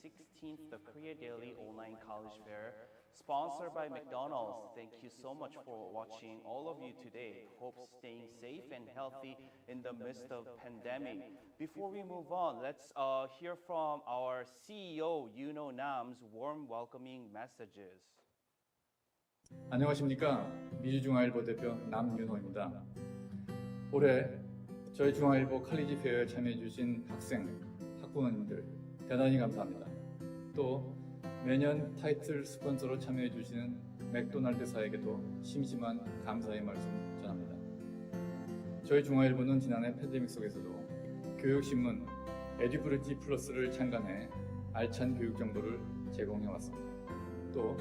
16th, the Korea Daily Online College Fair, sponsored by McDonald's. Thank you so much for watching, all of you today. Hope staying safe and healthy in the midst of pandemic. Before we move on, let's hear from our CEO, Yuno Nam's warm welcoming messages. 안녕하십니까. 미주중앙일보 대표 남윤호입니다. 올해 저희 중앙일보 칼리지페어에 참여해주신 학생, 학부모님들 대단히 감사합니다. 또 매년 타이틀 스폰서로 참여해주시는 맥도날드사에게도 심심한 감사의 말씀 전합니다. 저희 중앙일보는 지난해 팬데믹 속에서도 교육신문 에듀브리티 플러스를 창간해 알찬 교육 정보를 제공해왔습니다. 또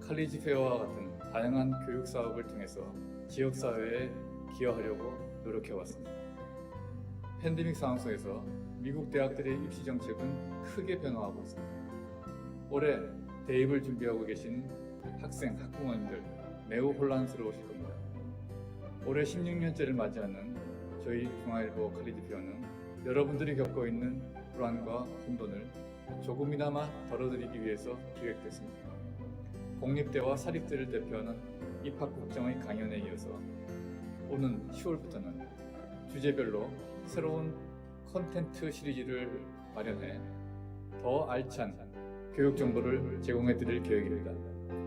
칼리지페어와 같은 다양한 교육 사업을 통해서 지역사회에 기여하려고 노력해왔습니다. 팬데믹 상황 속에서 미국 대학들의 입시 정책은 크게 변화하고 있습니다. 올해 대입을 준비하고 계신 학생, 학부모님들 매우 혼란스러우실 겁니다. 올해 16년째를 맞이하는 저희 중앙일보 칼리지페어는 여러분들이 겪고 있는 불안과 혼돈을 조금이나마 덜어드리기 위해서 기획됐습니다. 공립대와 사립대를 대표하는 입학국정의 강연에 이어서 오는 10월부터는 주제별로 새로운 콘텐츠 시리즈를 마련해 더 알찬 교육 정보를 제공해 드릴 계획입니다.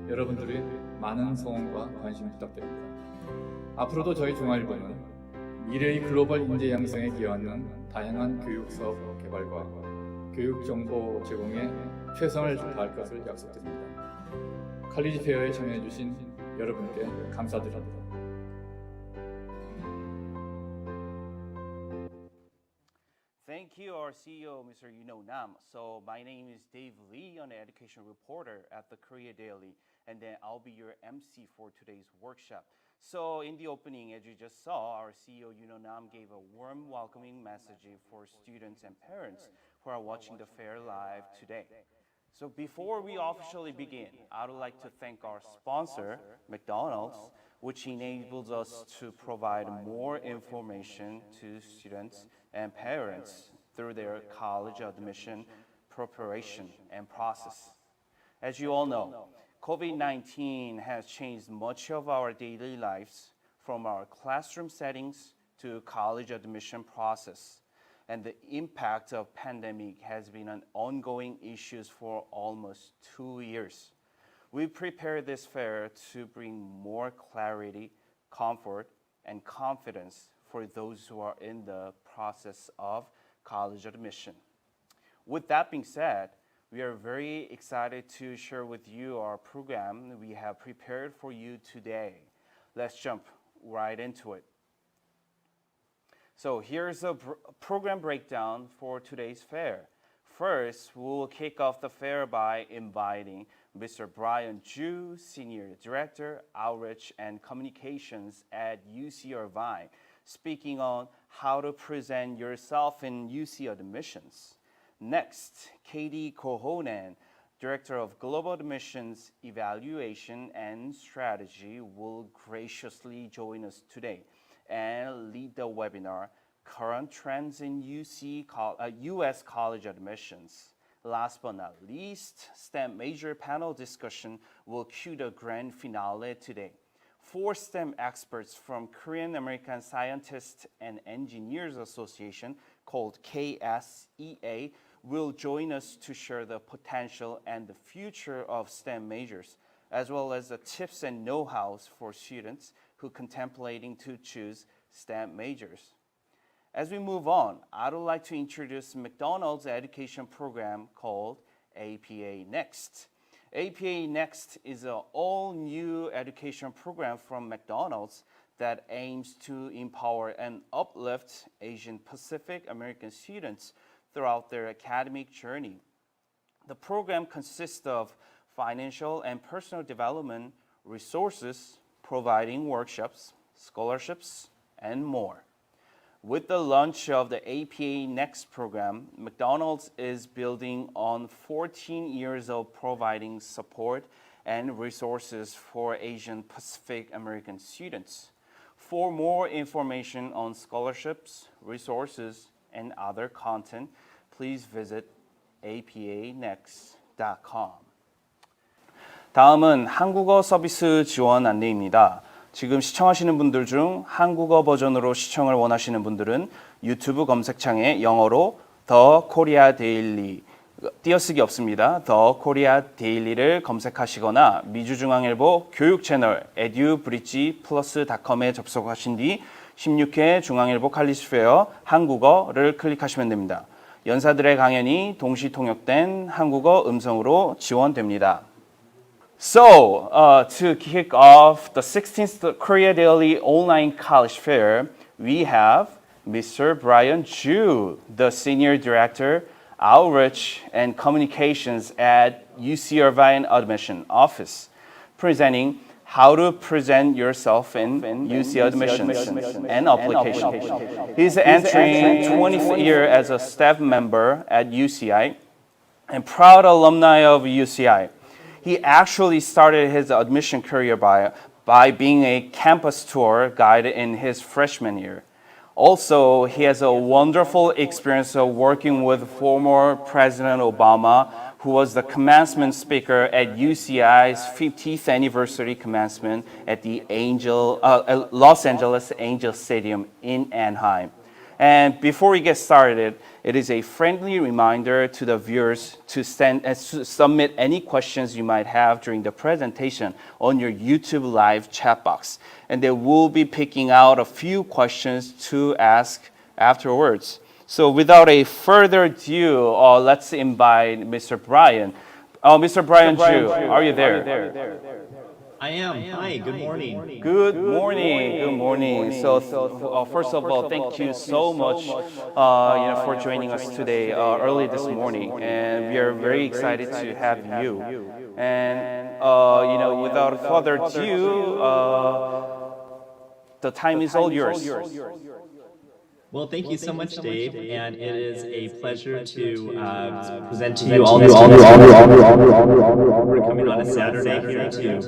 여러분들의 많은 성원과 관심 부탁드립니다. 앞으로도 저희 중앙일보는 미래의 글로벌 인재 양성에 기여하는 다양한 교육 사업 개발과 교육 정보 제공에 최선을 다할 것을 약속드립니다. 칼리지페어에 참여해주신 여러분께 감사드립니다. Thank you, our CEO, Mr. Yuno Nam. So my name is Dave Lee, an education reporter at the Korea Daily, and then I'll be your MC for today's workshop. So in the opening, as you just saw, our CEO Yuno Nam gave a warm welcoming message for students and parents who are watching the fair live today. So before we officially begin, I would like to thank our sponsor, McDonald's, which enables us to provide more information to students and parents through their college admission preparation and process. As you all know, COVID-19 has changed much of our daily lives, from our classroom settings to college admission process. And the impact of pandemic has been an ongoing issue for almost 2 years. We prepared this fair to bring more clarity, comfort, and confidence for those who are in the process of college admission. With that being said, we are very excited to share with you our program we have prepared for you today. Let's jump right into it. So here's a program breakdown for today's fair. First, we'll kick off the fair by inviting Mr. Brian Ju, Senior Director, Outreach and Communications at UC Irvine, speaking on how to present yourself in UC admissions. Next, Katie Kohonen, Director of Global Admissions Evaluation and Strategy, will graciously join us today and lead the webinar, Current Trends in U.S. College Admissions. Last but not least, STEM major panel discussion will cue the grand finale today. 4 STEM experts from Korean American Scientists and Engineers Association, called KSEA, will join us to share the potential and the future of STEM majors, as well as the tips and know-hows for students who contemplating to choose STEM majors. As we move on, I would like to introduce McDonald's education program called APA Next. APA Next is an all-new education program from McDonald's that aims to empower and uplift Asian Pacific American students throughout their academic journey. The program consists of financial and personal development resources, providing workshops, scholarships, and more. With the launch of the APA Next program, McDonald's is building on 14 years of providing support and resources for Asian Pacific American students. For more information on scholarships, resources, and other content, please visit apanext.com. 다음은 한국어 서비스 지원 안내입니다. 지금 시청하시는 분들 중 한국어 버전으로 시청을 원하시는 분들은 유튜브 검색창에 영어로 The Korea Daily, 띄어쓰기 없습니다. The Korea Daily를 검색하시거나 미주중앙일보 교육 채널 edubridgeplus.com에 접속하신 뒤 16회 중앙일보 칼리지페어 한국어를 클릭하시면 됩니다. 연사들의 강연이 동시 통역된 한국어 음성으로 지원됩니다. So, to kick off the 16th Korea Daily Online College Fair, we have Mr. Brian Ju, the Senior Director, Outreach and Communications at UC Irvine Admission Office, presenting how to present yourself in UC admissions and application. He's entering 20th year as a staff member at UCI and proud alumni of UCI. He actually started his admission career by being a campus tour guide in his freshman year. Also, he has a wonderful experience of working with former President Obama, who was the commencement speaker at UCI's 50th anniversary commencement at the Los Angeles Angel Stadium in Anaheim. And before we get started, it is a friendly reminder to the viewers to submit any questions you might have during the presentation on your YouTube live chat box. And they will be picking out a few questions to ask afterwards. So without a further ado, let's invite Mr. Brian. Mr. Brian Ju, are you there? I am. Hi, good morning. Good morning. Good morning. So, first of all, thank you so much, for joining us today, early this morning, and we are very excited to have you. And without further ado, the time is all yours. Well, thank you so much, Dave, and it is a pleasure to present to you all this for coming on a Saturday here to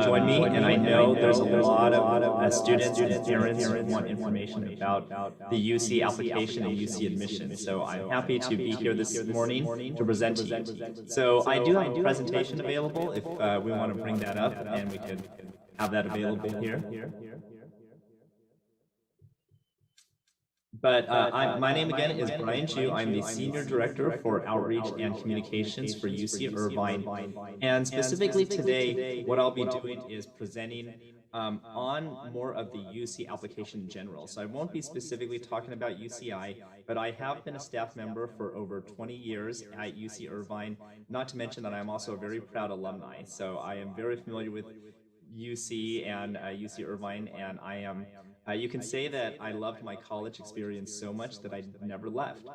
join me. And I know there's a lot of students and parents who want information about the UC application and UC admission. So I'm happy to be here this morning to present to you. So I do have a presentation available if we want to bring that up, and we could have that available here. But my name again is Brian Ju. I'm the Senior Director for Outreach and Communications for UC Irvine. And specifically today, what I'll be doing is presenting on more of the UC application in general. So I won't be specifically talking about UCI, but I have been a staff member for over 20 years at UC Irvine, not to mention that I'm also a very proud alumni. So I am very familiar with UC and UC Irvine, and I am you can say that I loved my college experience so much that I never left.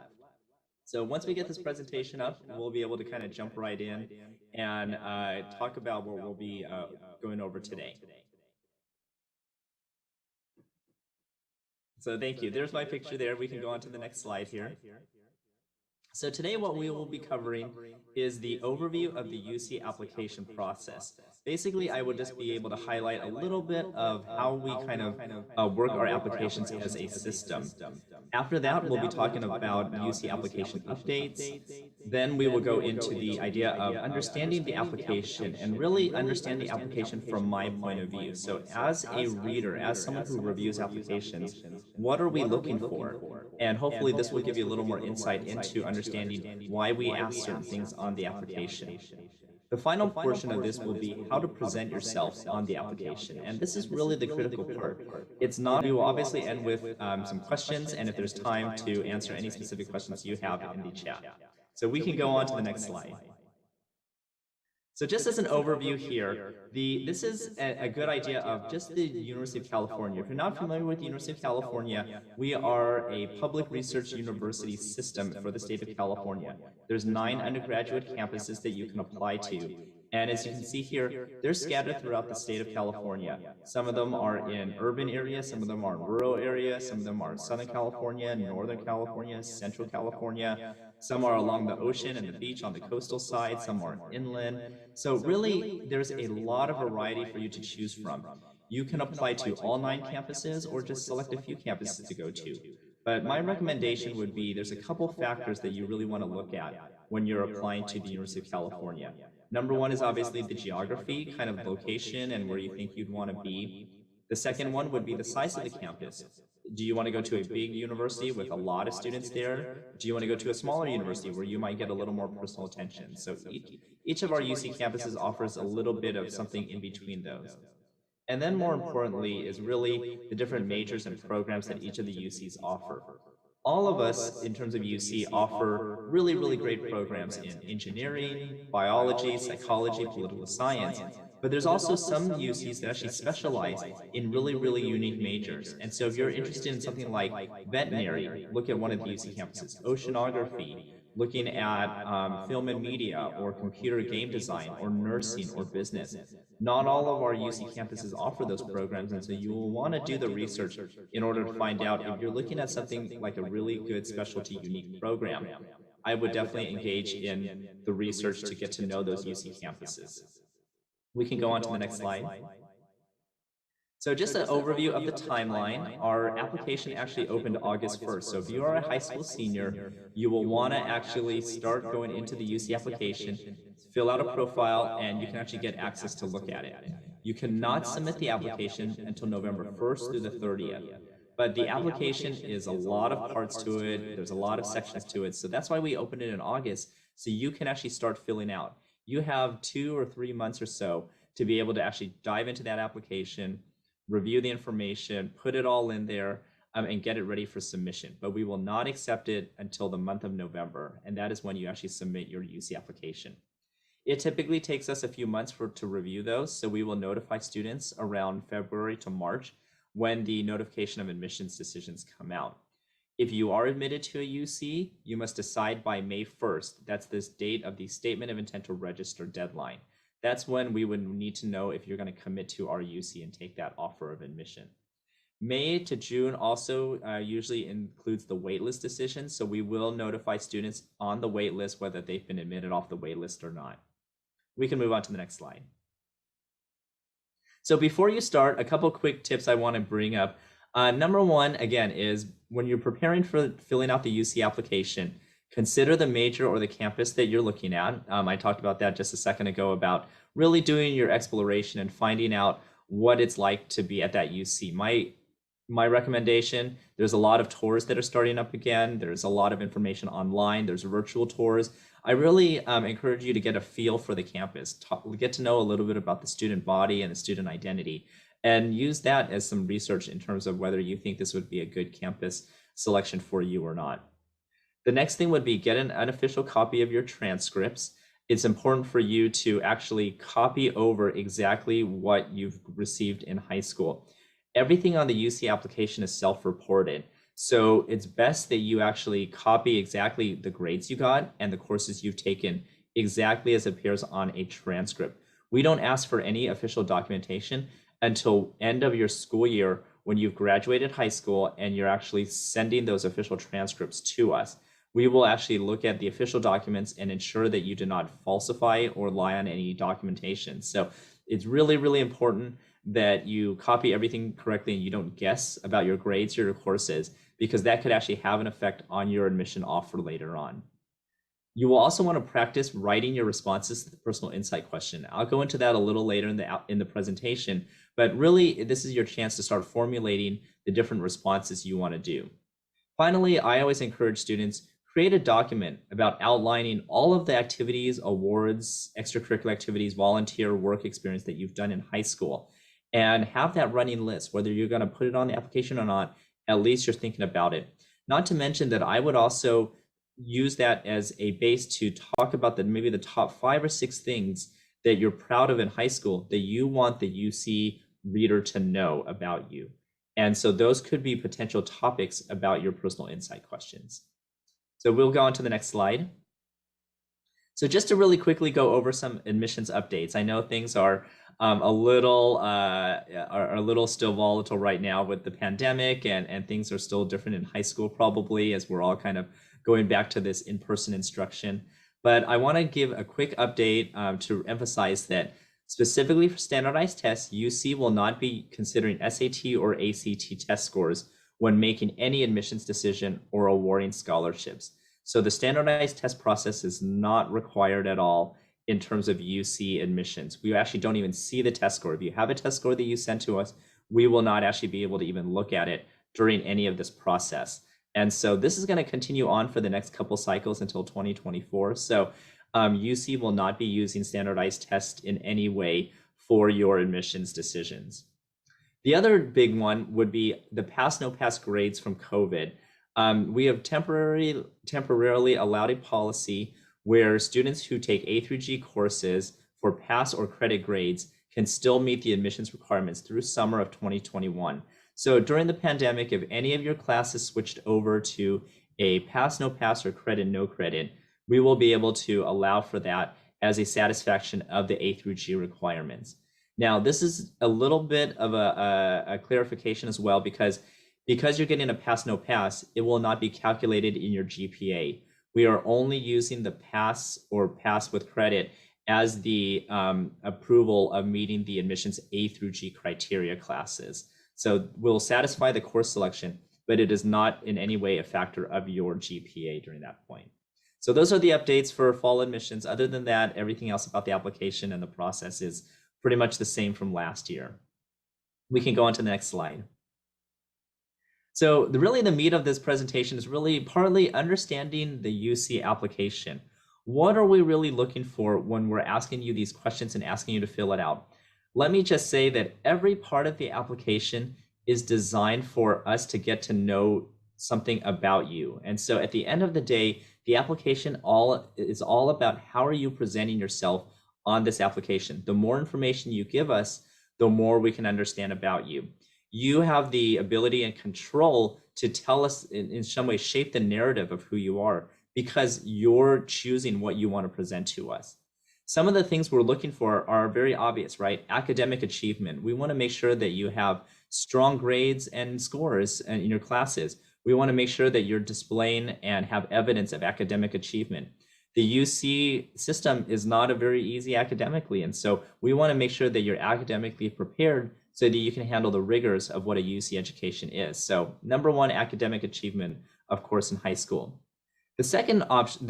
So once we get this presentation up, we'll be able to kind of jump right in and talk about what we'll be going over today. So thank you. There's my picture there. We can go on to the next slide here. So today what we will be covering is the overview of the UC application process. Basically, I will just be able to highlight a little bit of how we kind of work our applications as a system. After that, we'll be talking about UC application updates. Then we will go into the idea of understanding the application and really understand the application from my point of view. So as a reader, as someone who reviews applications, what are we looking for? And hopefully this will give you a little more insight into understanding why we ask certain things on the application. The final portion of this will be how to present yourself on the application. And this is really the critical part. It's not, we will obviously end with some questions, and if there's time to answer any specific questions you have in the chat. So we can go on to the next slide. So just as an overview here, this is a good idea of just the University of California. If you're not familiar with the University of California, we are a public research university system for the state of California. There's 9 undergraduate campuses that you can apply to. And as you can see here, they're scattered throughout the state of California. Some of them are in urban areas, some of them are in rural areas, some of them are in Southern California, Northern California, Central California. Some are along the ocean and the beach on the coastal side, some are inland. So really, there's a lot of variety for you to choose from. You can apply to all 9 campuses or just select a few campuses to go to. But my recommendation would be there's a couple factors that you really want to look at. when you're applying to the University of California. Number one is obviously the geography, kind of location and where you think you'd want to be. The second one would be the size of the campus. Do you want to go to a big university with a lot of students there? Do you want to go to a smaller university where you might get a little more personal attention? So each of our UC campuses offers a little bit of something in between those. And then more importantly is really the different majors and programs that each of the UCs offer. All of us, in terms of UC, offer really, really great programs in engineering, biology, psychology, political science. But there's also some UCs that actually specialize in really, really unique majors. And so if you're interested in something like veterinary, look at one of the UC campuses, oceanography, looking at film and media or computer game design or nursing or business. Not all of our UC campuses offer those programs, and so you will want to do the research in order to find out if you're looking at something like a really good specialty unique program. I would definitely engage in the research to get to know those UC campuses. We can go on to the next slide. So just an overview of the timeline. Our application actually opened August 1st. So if you are a high school senior, you will want to actually start going into the UC application, fill out a profile, and you can actually get access to look at it. You cannot submit the application until November 1st through the 30th. But the application is a lot of parts to it. There's a lot of sections to it. So that's why we opened it in August, so you can actually start filling out. You have 2 or 3 months or so to be able to actually dive into that application, review the information, put it all in there, and get it ready for submission. But we will not accept it until the month of November, and that is when you actually submit your UC application. It typically takes us a few months to review those, so we will notify students around February to March when the notification of admissions decisions come out. If you are admitted to a UC, you must decide by May 1st. That's this date of the Statement of Intent to Register deadline. That's when we would need to know if you're going to commit to our UC and take that offer of admission. May to June also usually includes the waitlist decision, so we will notify students on the waitlist whether they've been admitted off the waitlist or not. We can move on to the next slide. So before you start, a couple quick tips I want to bring up. Number one, again, is when you're preparing for filling out the UC application, consider the major or the campus that you're looking at. I talked about that just a second ago about really doing your exploration and finding out what it's like to be at that UC. My recommendation, there's a lot of tours that are starting up again. There's a lot of information online. There's virtual tours. I really encourage you to get a feel for the campus, get to know a little bit about the student body and the student identity, and use that as some research in terms of whether you think this would be a good campus selection for you or not. The next thing would be get an unofficial copy of your transcripts. It's important for you to actually copy over exactly what you've received in high school. Everything on the UC application is self-reported. So it's best that you actually copy exactly the grades you got and the courses you've taken exactly as it appears on a transcript. We don't ask for any official documentation until end of your school year when you've graduated high school and you're actually sending those official transcripts to us. We will actually look at the official documents and ensure that you do not falsify or lie on any documentation. So it's really, really important that you copy everything correctly and you don't guess about your grades or your courses, because that could actually have an effect on your admission offer later on. You will also want to practice writing your responses to the personal insight question. I'll go into that a little later in the presentation, but really this is your chance to start formulating the different responses you want to do. Finally, I always encourage students, create a document about outlining all of the activities, awards, extracurricular activities, volunteer work experience that you've done in high school, and have that running list. Whether you're going to put it on the application or not, at least you're thinking about it. Not to mention that I would also use that as a base to talk about maybe the top 5 or 6 things that you're proud of in high school that you want the UC reader to know about you. And so those could be potential topics about your personal insight questions. So we'll go on to the next slide. So just to really quickly go over some admissions updates. I know things are a little still volatile right now with the pandemic, and things are still different in high school probably, as we're all kind of going back to this in-person instruction. But I want to give a quick update to emphasize that specifically for standardized tests, UC will not be considering SAT or ACT test scores when making any admissions decision or awarding scholarships. So the standardized test process is not required at all in terms of UC admissions. We actually don't even see the test score. If you have a test score that you send to us, we will not actually be able to even look at it during any of this process. And so this is going to continue on for the next couple cycles until 2024. So UC will not be using standardized tests in any way for your admissions decisions. The other big one would be the pass, no pass grades from COVID. We have temporarily allowed a policy where students who take A through G courses for pass or credit grades can still meet the admissions requirements through summer of 2021. So during the pandemic, if any of your classes switched over to a pass, no pass, or credit, no credit, we will be able to allow for that as a satisfaction of the A through G requirements. Now, this is a little bit of a clarification as well, because you're getting a pass, no pass, it will not be calculated in your GPA. We are only using the pass or pass with credit as the approval of meeting the admissions A through G criteria classes. So we'll satisfy the course selection, but it is not in any way a factor of your GPA during that point. So those are the updates for fall admissions. Other than that, everything else about the application and the process is pretty much the same from last year. We can go on to the next slide. So really the meat of this presentation is really partly understanding the UC application. What are we really looking for when we're asking you these questions and asking you to fill it out? Let me just say that every part of the application is designed for us to get to know something about you. And so at the end of the day, the application is all about how are you presenting yourself on this application. The more information you give us, the more we can understand about you. You have the ability and control to tell us in some way, shape the narrative of who you are, because you're choosing what you want to present to us. Some of the things we're looking for are very obvious, right? Academic achievement. We want to make sure that you have strong grades and scores in your classes. We want to make sure that you're displaying and have evidence of academic achievement. The UC system is not a very easy academically, and so we want to make sure that you're academically prepared so that you can handle the rigors of what a UC education is. So number one, academic achievement, of course, in high school. The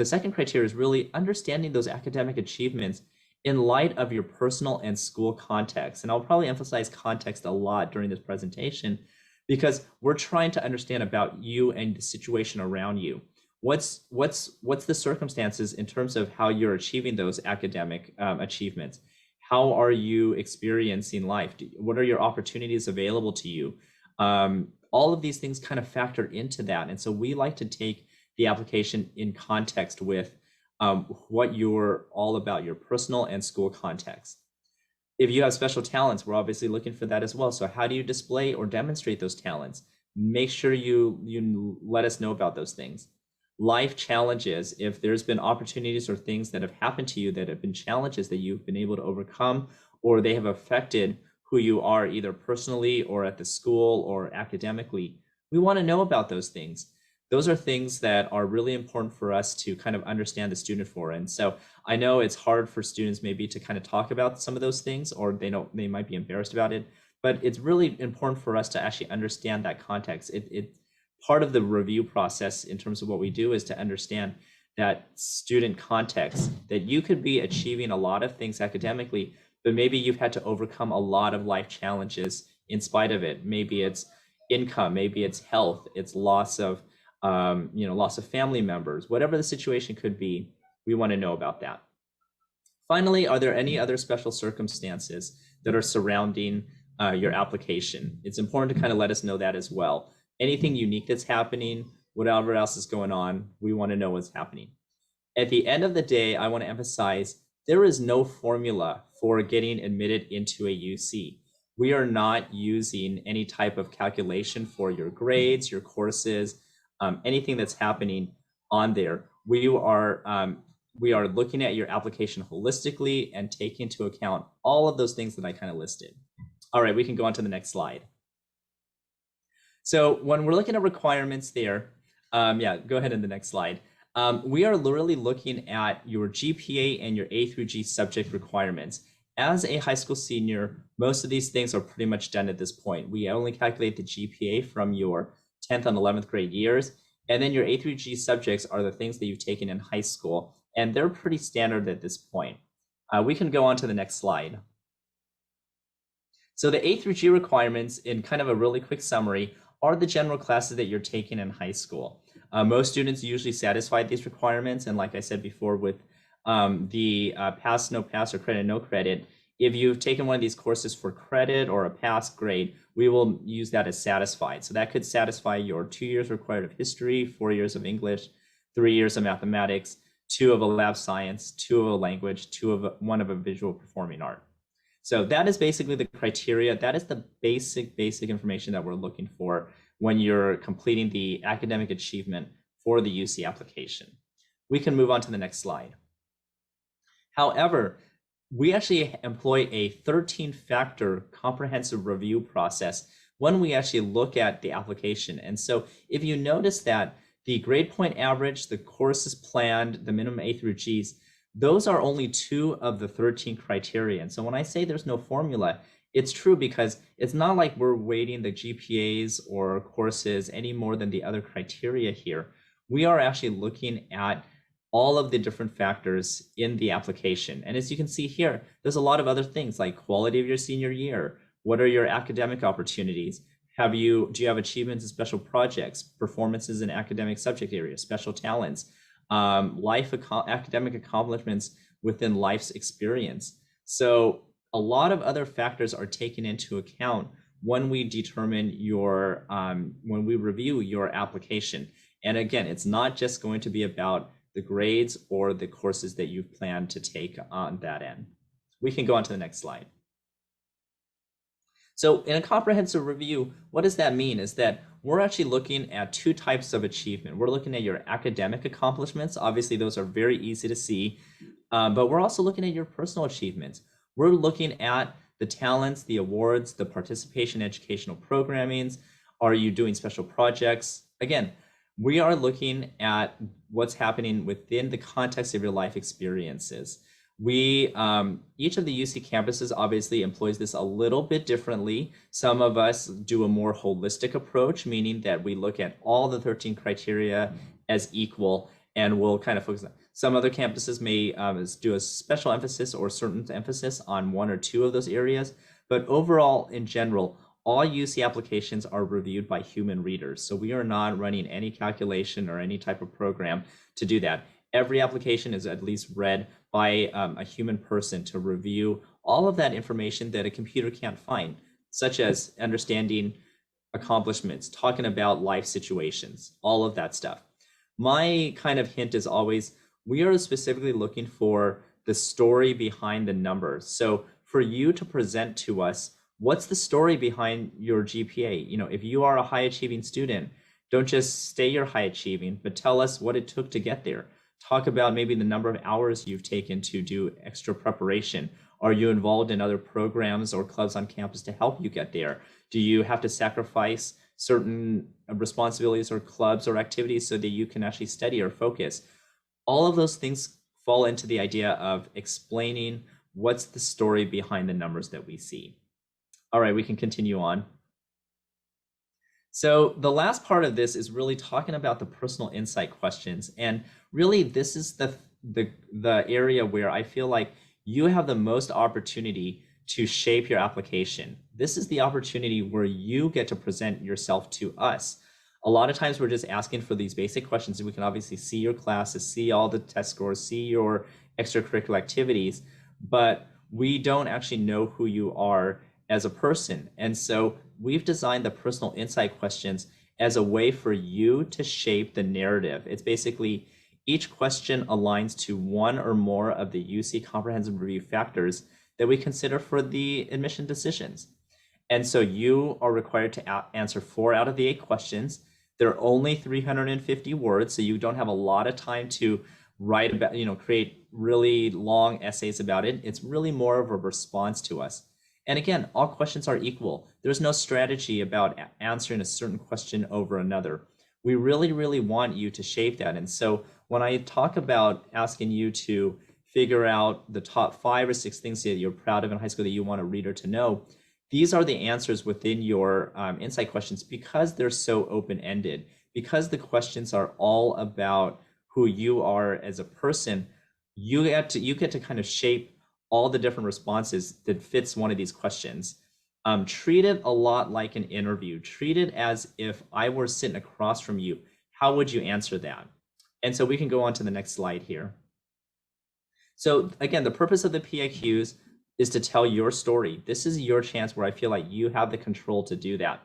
second criteria is really understanding those academic achievements in light of your personal and school context. And I'll probably emphasize context a lot during this presentation, because we're trying to understand about you and the situation around you. What's the circumstances in terms of how you're achieving those academic achievements? How are you experiencing life? What are your opportunities available to you? All of these things kind of factor into that. And so we like to take the application in context with what you're all about, your personal and school context. If you have special talents, we're obviously looking for that as well. So how do you display or demonstrate those talents? Make sure you let us know about those things. Life challenges, if there's been opportunities or things that have happened to you that have been challenges that you've been able to overcome, or they have affected who you are either personally or at the school or academically, we want to know about those things. Those are things that are really important for us to kind of understand the student for. And so I know it's hard for students maybe to kind of talk about some of those things, or they might be embarrassed about it, but it's really important for us to actually understand that context. Part of the review process in terms of what we do is to understand that student context, that you could be achieving a lot of things academically, but maybe you've had to overcome a lot of life challenges in spite of it. Maybe it's income, maybe it's health, it's loss of family members, whatever the situation could be, we want to know about that. Finally, are there any other special circumstances that are surrounding your application? It's important to kind of let us know that as well. Anything unique that's happening, whatever else is going on, we want to know what's happening. At the end of the day, I want to emphasize there is no formula for getting admitted into a UC. We are not using any type of calculation for your grades, your courses, anything that's happening on there. We are looking at your application holistically and taking into account all of those things that I kind of listed. All right, we can go on to the next slide. So when we're looking at requirements there, go ahead in the next slide. We are literally looking at your GPA and your A through G subject requirements. As a high school senior, most of these things are pretty much done at this point. We only calculate the GPA from your 10th and 11th grade years, And then your A through G subjects are the things that you've taken in high school, and they're pretty standard at this point. We can go on to the next slide. So the A through G requirements, in kind of a really quick summary, are the general classes that you're taking in high school. Most students usually satisfy these requirements, and like I said before, with the pass, no pass, or credit, no credit, if you've taken one of these courses for credit or a pass grade, we will use that as satisfied. So that could satisfy your 2 years required of history, 4 years of English, 3 years of mathematics, 2 of a lab science, 2 of a language, 1 of a visual performing art. So that is basically the criteria. That is the basic information that we're looking for when you're completing the academic achievement for the UC application. We can move on to the next slide. However, we actually employ a 13-factor comprehensive review process when we actually look at the application. And so if you notice that the grade point average, the courses planned, the minimum A through Gs, those are only 2 of the 13 criteria. And so when I say there's no formula, it's true because it's not like we're weighting the GPAs or courses any more than the other criteria here. We are actually looking at all of the different factors in the application. And as you can see here, there's a lot of other things like quality of your senior year. What are your academic opportunities? Do you have achievements in special projects, performances in academic subject areas, special talents, academic accomplishments within life's experience? So a lot of other factors are taken into account when we determine when we review your application. And again, it's not just going to be about the grades or the courses that you've planned to take on that end. We can go on to the next slide. So in a comprehensive review, what does that mean is that we're actually looking at 2 types of achievement. We're looking at your academic accomplishments. Obviously, those are very easy to see, but we're also looking at your personal achievements. We're looking at the talents, the awards, the participation in educational programmings. Are you doing special projects? Again, we are looking at what's happening within the context of your life experiences. Each of the UC campuses obviously employs this a little bit differently. Some of us do a more holistic approach, meaning that we look at all the 13 criteria as equal, and we'll kind of focus on. Some other campuses may do a special emphasis or certain emphasis on 1 or 2 of those areas, but overall, in general, all UC applications are reviewed by human readers. So we are not running any calculation or any type of program to do that. Every application is at least read by a human person to review all of that information that a computer can't find, such as understanding accomplishments, talking about life situations, all of that stuff. My kind of hint is always, we are specifically looking for the story behind the numbers. So for you to present to us, what's the story behind your GPA? If you are a high achieving student, don't just say you're high achieving, but tell us what it took to get there. Talk about maybe the number of hours you've taken to do extra preparation. Are you involved in other programs or clubs on campus to help you get there? Do you have to sacrifice certain responsibilities or clubs or activities so that you can actually study or focus? All of those things fall into the idea of explaining what's the story behind the numbers that we see. All right, we can continue on. So the last part of this is really talking about the personal insight questions. And really, this is the area where I feel like you have the most opportunity to shape your application. This is the opportunity where you get to present yourself to us. A lot of times we're just asking for these basic questions, and we can obviously see your classes, see all the test scores, see your extracurricular activities, but we don't actually know who you are as a person. And so we've designed the personal insight questions as a way for you to shape the narrative. It's basically each question aligns to 1 or more of the UC comprehensive review factors that we consider for the admission decisions. And so you are required to answer 4 out of the 8 questions. They're only 350 words, so you don't have a lot of time to write about, create really long essays about it. It's really more of a response to us. And again, all questions are equal. There's no strategy about answering a certain question over another. We really, really want you to shape that. And so when I talk about asking you to figure out the top 5 or 6 things that you're proud of in high school that you want a reader to know, these are the answers within your insight questions because they're so open-ended. because the questions are all about who you are as a person, you get to kind of shape all the different responses that fits one of these questions. Treat it a lot like an interview. Treat it as if I were sitting across from you. How would you answer that? And so we can go on to the next slide here. So again, the purpose of the PIQs is to tell your story. This is your chance where I feel like you have the control to do that.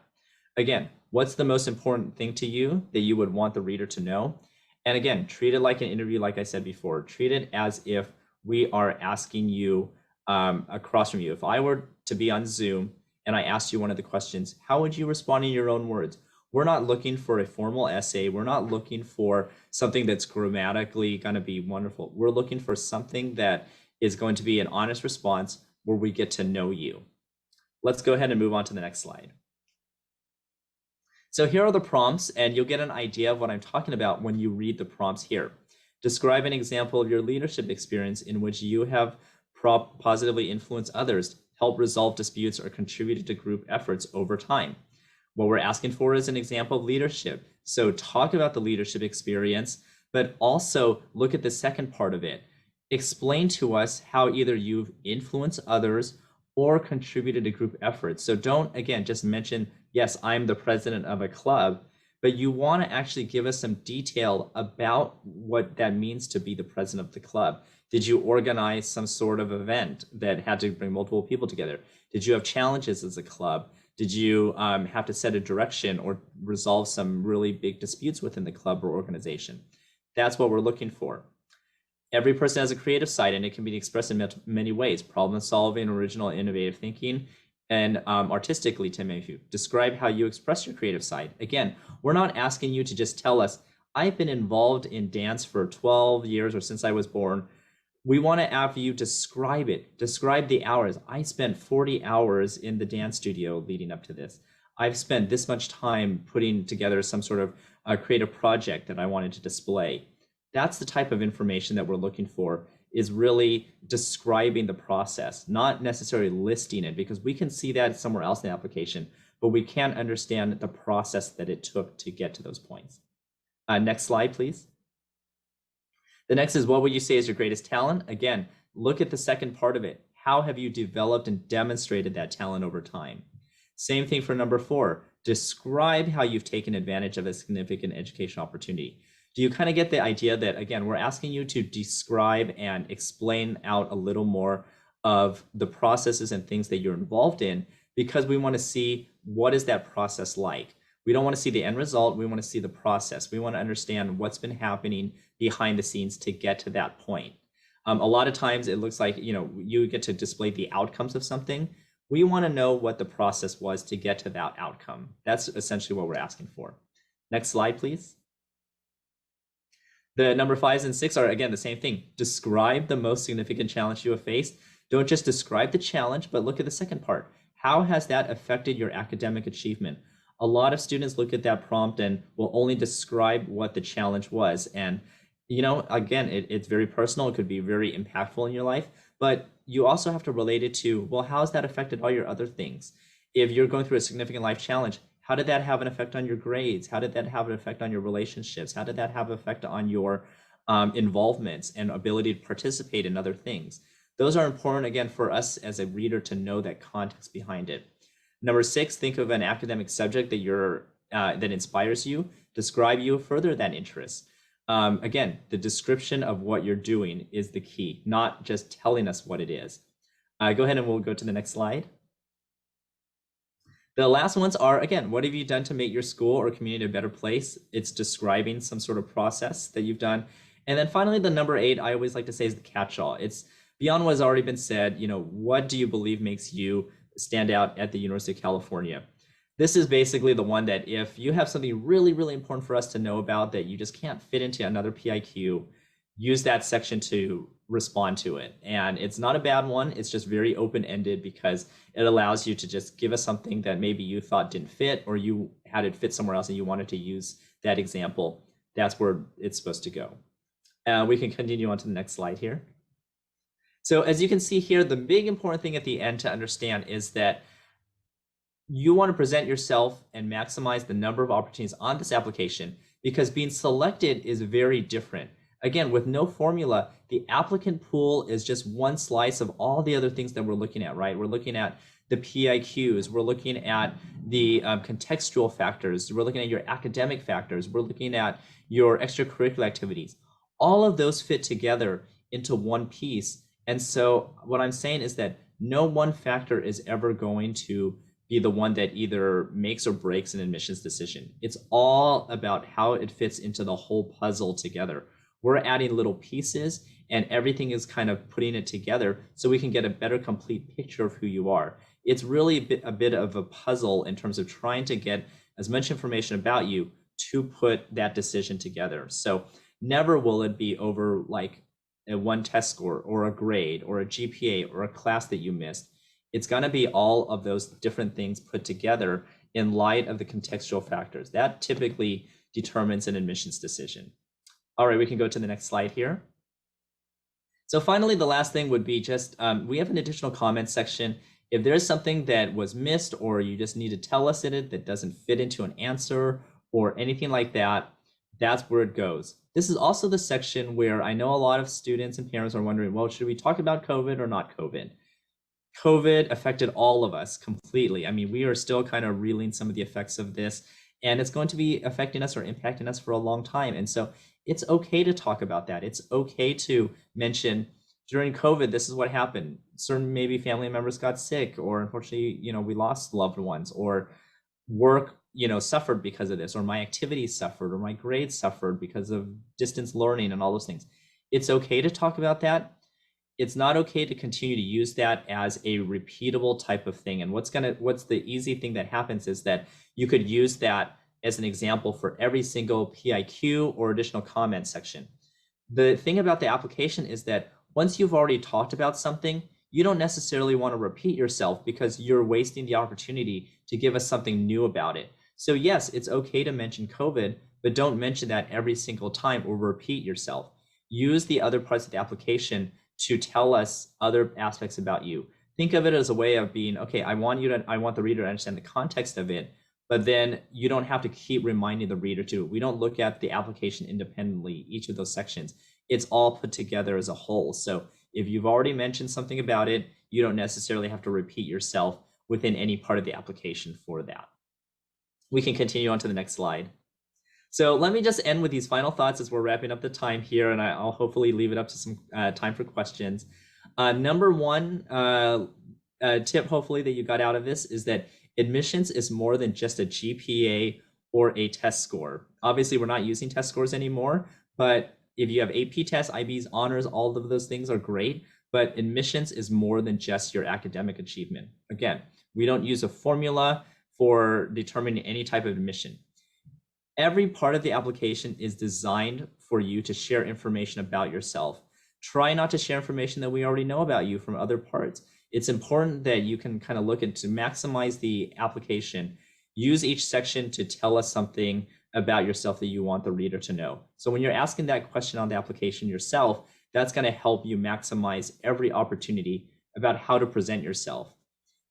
Again, what's the most important thing to you that you would want the reader to know? And again, treat it like an interview, like I said before. Treat it as if we are asking you across from you. If I were to be on Zoom and I asked you one of the questions, how would you respond in your own words? We're not looking for a formal essay. We're not looking for something that's grammatically going to be wonderful. We're looking for something that is going to be an honest response where we get to know you. Let's go ahead and move on to the next slide. So here are the prompts, and you'll get an idea of what I'm talking about when you read the prompts here. Describe an example of your leadership experience in which you have positively influenced others, helped resolve disputes, or contributed to group efforts over time. What we're asking for is an example of leadership. So talk about the leadership experience, but also look at the second part of it. Explain to us how either you've influenced others or contributed to group efforts. So don't, again, just mention, yes, I'm the president of a club, but you want to actually give us some detail about what that means to be the president of the club. Did you organize some sort of event that had to bring multiple people together? Did you have challenges as a club? Did you have to set a direction or resolve some really big disputes within the club or organization? That's what we're looking for. Every person has a creative side, and it can be expressed in many ways: problem solving, original, innovative thinking, and artistically, to make you describe how you express your creative side. Again, we're not asking you to just tell us, I've been involved in dance for 12 years or since I was born. We want to have you describe it. Describe the hours. I spent 40 hours in the dance studio leading up to this. I've spent this much time putting together some sort of creative project that I wanted to display. That's the type of information that we're looking for, is really describing the process, not necessarily listing it, because we can see that somewhere else in the application, but we can't understand the process that it took to get to those points. Next slide, please. The next is, what would you say is your greatest talent? Again, look at the second part of it. How have you developed and demonstrated that talent over time? Same thing for number 4. Describe how you've taken advantage of a significant education opportunity. Do you kind of get the idea that, again, we're asking you to describe and explain out a little more of the processes and things that you're involved in, because we want to see what is that process like. We don't want to see the end result. We want to see the process. We want to understand what's been happening behind the scenes to get to that point. A lot of times it looks like, you get to display the outcomes of something. We want to know what the process was to get to that outcome. That's essentially what we're asking for. Next slide, please. The number 5 and 6 are, again, the same thing. Describe the most significant challenge you have faced. Don't just describe the challenge, but look at the second part. How has that affected your academic achievement? A lot of students look at that prompt and will only describe what the challenge was. And, again, it's very personal. It could be very impactful in your life, but you also have to relate it to, well, how has that affected all your other things? If you're going through a significant life challenge, how did that have an effect on your grades? How did that have an effect on your relationships? How did that have an effect on your involvements and ability to participate in other things? Those are important, again, for us as a reader to know that context behind it. Number 6, think of an academic subject that inspires you. Describe you further that interest. Again, the description of what you're doing is the key, not just telling us what it is. Go ahead and we'll go to the next slide. The last ones are, again, what have you done to make your school or community a better place? It's describing some sort of process that you've done. And then finally, the number 8, I always like to say, is the catch-all. It's beyond what has already been said. What do you believe makes you stand out at the University of California? This is basically the one that if you have something really, really important for us to know about that you just can't fit into another PIQ, use that section to respond to it. And it's not a bad one. It's just very open-ended because it allows you to just give us something that maybe you thought didn't fit, or you had it fit somewhere else and you wanted to use that example. That's where it's supposed to go. We can continue on to the next slide here. So as you can see here, the big important thing at the end to understand is that you want to present yourself and maximize the number of opportunities on this application, because being selected is very different. Again, with no formula, the applicant pool is just one slice of all the other things that we're looking at, right? We're looking at the PIQs, we're looking at the contextual factors, we're looking at your academic factors, we're looking at your extracurricular activities. All of those fit together into one piece. And so what I'm saying is that no one factor is ever going to be the one that either makes or breaks an admissions decision. It's all about how it fits into the whole puzzle together. We're adding little pieces and everything is kind of putting it together so we can get a better complete picture of who you are. It's really a bit of a puzzle in terms of trying to get as much information about you to put that decision together. So never will it be over like a one test score or a grade or a GPA or a class that you missed. It's going to be all of those different things put together in light of the contextual factors. That typically determines an admissions decision. All right, we can go to the next slide here. So finally, the last thing would be just, we have an additional comment section. If there's something that was missed or you just need to tell us in it that doesn't fit into an answer or anything like that, that's where it goes. This is also the section where I know a lot of students and parents are wondering, well, should we talk about COVID or not COVID? COVID affected all of us completely. I mean, we are still kind of reeling some of the effects of this, and it's going to be affecting us or impacting us for a long time. And so it's okay to talk about that. It's okay to mention during COVID, this is what happened. Certain maybe family members got sick, or unfortunately, we lost loved ones, or work, suffered because of this, or my activities suffered, or my grades suffered because of distance learning and all those things. It's okay to talk about that. It's not okay to continue to use that as a repeatable type of thing. And what's the easy thing that happens is that you could use that as an example for every single PIQ or additional comment section. The thing about the application is that once you've already talked about something, you don't necessarily want to repeat yourself because you're wasting the opportunity to give us something new about it. So yes, it's okay to mention COVID, but don't mention that every single time or repeat yourself. Use the other parts of the application to tell us other aspects about you. Think of it as a way of being, okay, I want the reader to understand the context of it, but then you don't have to keep reminding the reader to. We don't look at the application independently, each of those sections. It's all put together as a whole. So if you've already mentioned something about it, you don't necessarily have to repeat yourself within any part of the application for that. We can continue on to the next slide. So let me just end with these final thoughts as we're wrapping up the time here, and I'll hopefully leave it up to some time for questions. Number one tip, hopefully, that you got out of this is that admissions is more than just a GPA or a test score. Obviously, we're not using test scores anymore, but if you have AP tests, IBs, honors, all of those things are great, but admissions is more than just your academic achievement. Again, we don't use a formula for determining any type of admission. Every part of the application is designed for you to share information about yourself. Try not to share information that we already know about you from other parts. It's important that you can kind of look at to maximize the application. Use each section to tell us something about yourself that you want the reader to know. So when you're asking that question on the application yourself, that's going to help you maximize every opportunity about how to present yourself.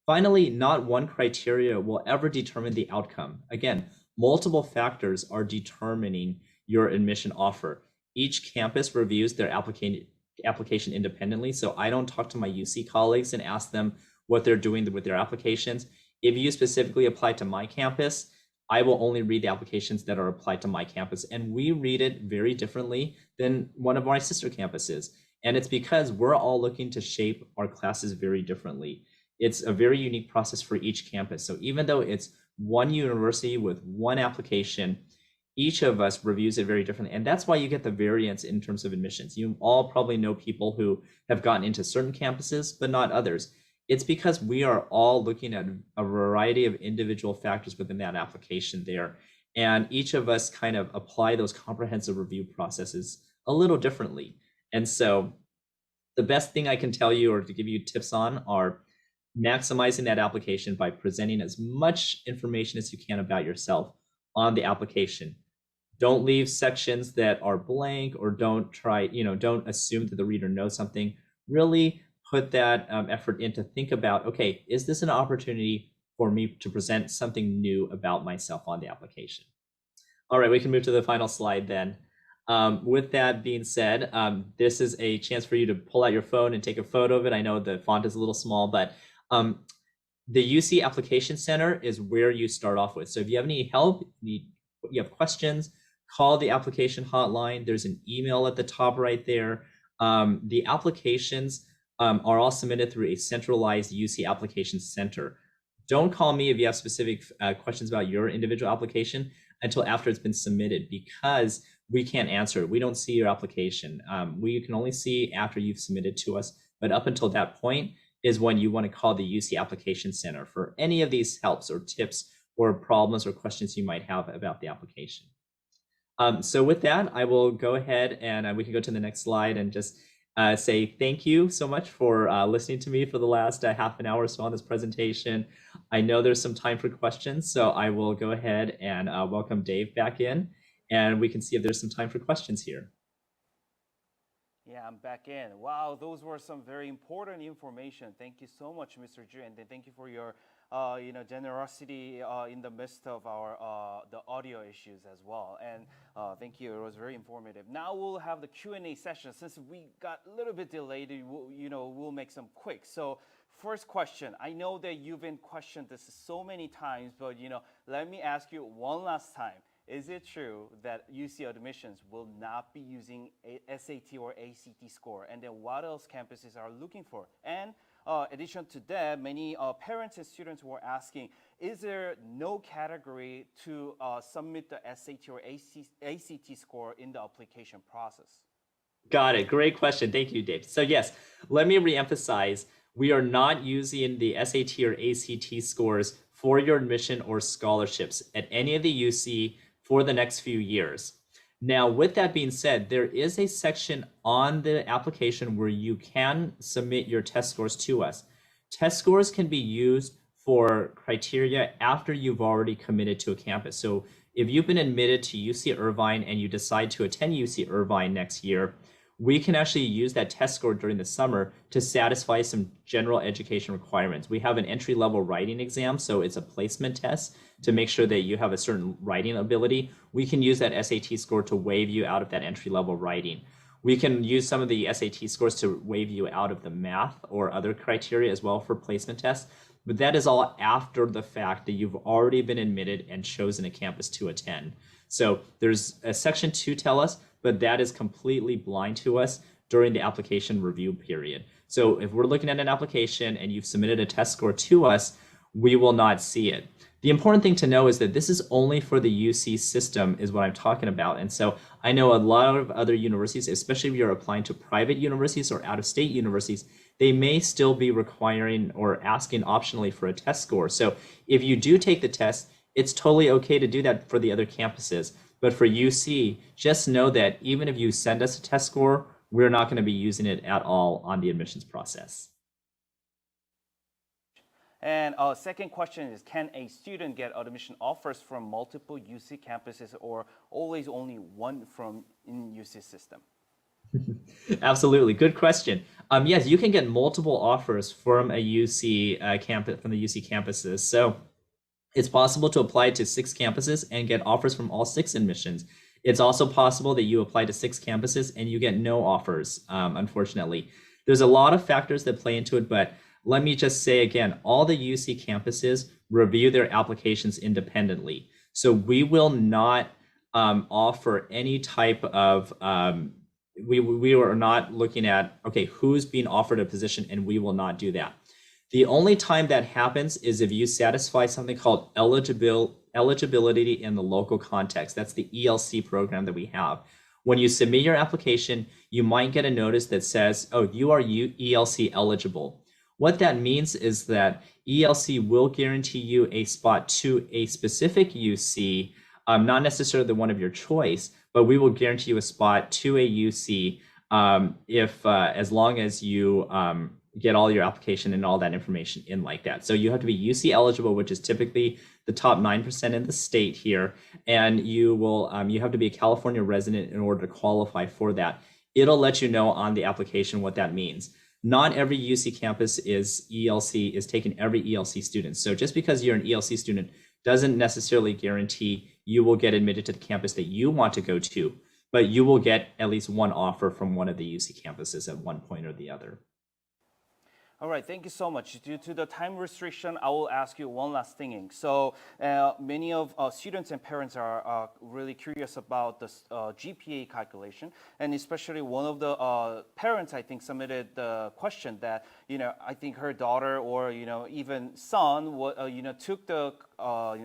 Finally, not one criteria will ever determine the outcome. Again, multiple factors are determining your admission offer. Each campus reviews their application independently. So I don't talk to my UC colleagues and ask them what they're doing with their applications. If you specifically apply to my campus, I will only read the applications that are applied to my campus. And we read it very differently than one of my sister campuses. And it's because we're all looking to shape our classes very differently. It's a very unique process for each campus. So even though it's one university with one application, each of us reviews it very differently. And that's why you get the variance in terms of admissions. You all probably know people who have gotten into certain campuses, but not others. It's because we are all looking at a variety of individual factors within that application there. And each of us kind of apply those comprehensive review processes a little differently. And so the best thing I can tell you or to give you tips on are maximizing that application by presenting as much information as you can about yourself on the application. Don't leave sections that are blank, or don't assume that the reader knows something. Really put that effort in to think about, okay, is this an opportunity for me to present something new about myself on the application. All right, we can move to the final slide then. With that being said, this is a chance for you to pull out your phone and take a photo of it. I know the font is a little small, but the UC Application Center is where you start off with. So if you have any help, you have questions, call the application hotline. There's an email at the top right there. The applications are all submitted through a centralized UC Application Center. Don't call me if you have specific questions about your individual application until after it's been submitted, because we can't answer it. We don't see your application. We can only see after you've submitted to us. But up until that point is when you want to call the UC Application Center for any of these helps or tips or problems or questions you might have about the application. So with that, I will go ahead and we can go to the next slide and just say thank you so much for listening to me for the last half an hour or so on this presentation. I know there's some time for questions, so I will go ahead and welcome Dave back in, and we can see if there's some time for questions here. Yeah, I'm back in. Wow, those were some very important information. Thank you so much, Mr. Ju, and thank you for your generosity in the midst of our the audio issues as well. And thank you. It was very informative. Now we'll have the Q&A session. Since we got a little bit delayed, we'll make some quick. So first question. I know that you've been questioned this so many times, but let me ask you one last time. Is it true that UC admissions will not be using SAT or ACT score? And then what else campuses are looking for? And addition to that, many parents and students were asking, is there no category to submit the SAT or ACT score in the application process? Got it. Great question. Thank you, Dave. So yes, let me reemphasize, we are not using the SAT or ACT scores for your admission or scholarships at any of the UC for the next few years. Now, with that being said, there is a section on the application where you can submit your test scores to us. Test scores can be used for criteria after you've already committed to a campus. So if you've been admitted to UC Irvine and you decide to attend UC Irvine next year, we can actually use that test score during the summer to satisfy some general education requirements. We have an entry-level writing exam, so it's a placement test to make sure that you have a certain writing ability. We can use that SAT score to waive you out of that entry-level writing. We can use some of the SAT scores to waive you out of the math or other criteria as well for placement tests, but that is all after the fact that you've already been admitted and chosen a campus to attend. So there's a section to tell us, but that is completely blind to us during the application review period. So if we're looking at an application and you've submitted a test score to us, we will not see it. The important thing to know is that this is only for the UC system is what I'm talking about. And so I know a lot of other universities, especially if you're applying to private universities or out-of-state universities, they may still be requiring or asking optionally for a test score. So if you do take the test, it's totally okay to do that for the other campuses. But for UC, just know that even if you send us a test score, we're not going to be using it at all on the admissions process. And second question is, can a student get admission offers from multiple UC campuses or always only one from in UC system? Absolutely. Good question. Yes, you can get multiple offers from a UC campus, from the UC campuses. So it's possible to apply to 6 campuses and get offers from all 6 admissions. It's also possible that you apply to 6 campuses and you get no offers, unfortunately. There's a lot of factors that play into it, but let me just say again, all the UC campuses review their applications independently. So we will not offer any type of, we are not looking at, okay, who's being offered a position, and we will not do that. The only time that happens is if you satisfy something called eligibility in the local context. That's the ELC program that we have. When you submit your application, you might get a notice that says, oh, you are ELC eligible. What that means is that ELC will guarantee you a spot to a specific UC, not necessarily the one of your choice, but we will guarantee you a spot to a UC if as long as you get all your application and all that information in like that. So you have to be UC eligible, which is typically the top 9% in the state here. And you will you have to be a California resident in order to qualify for that. It'll let you know on the application what that means. not every UC campus is taking every ELC student. So just because you're an ELC student doesn't necessarily guarantee you will get admitted to the campus that you want to go to, but you will get at least one offer from one of the UC campuses at one point or the other. All right, thank you so much. Due to the time restriction, I will ask you one last thing. So many of students and parents are really curious about the GPA calculation, and especially one of the parents, I think, submitted the question that, I think her daughter or, even son, took the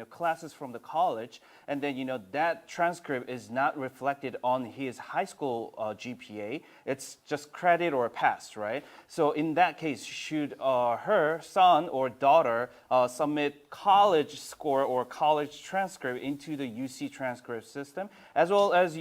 classes from the college, and then that transcript is not reflected on his high school GPA. It's just credit or pass, right? So in that case, should her son or daughter submit college score or college transcript into the UC transcript system, as well as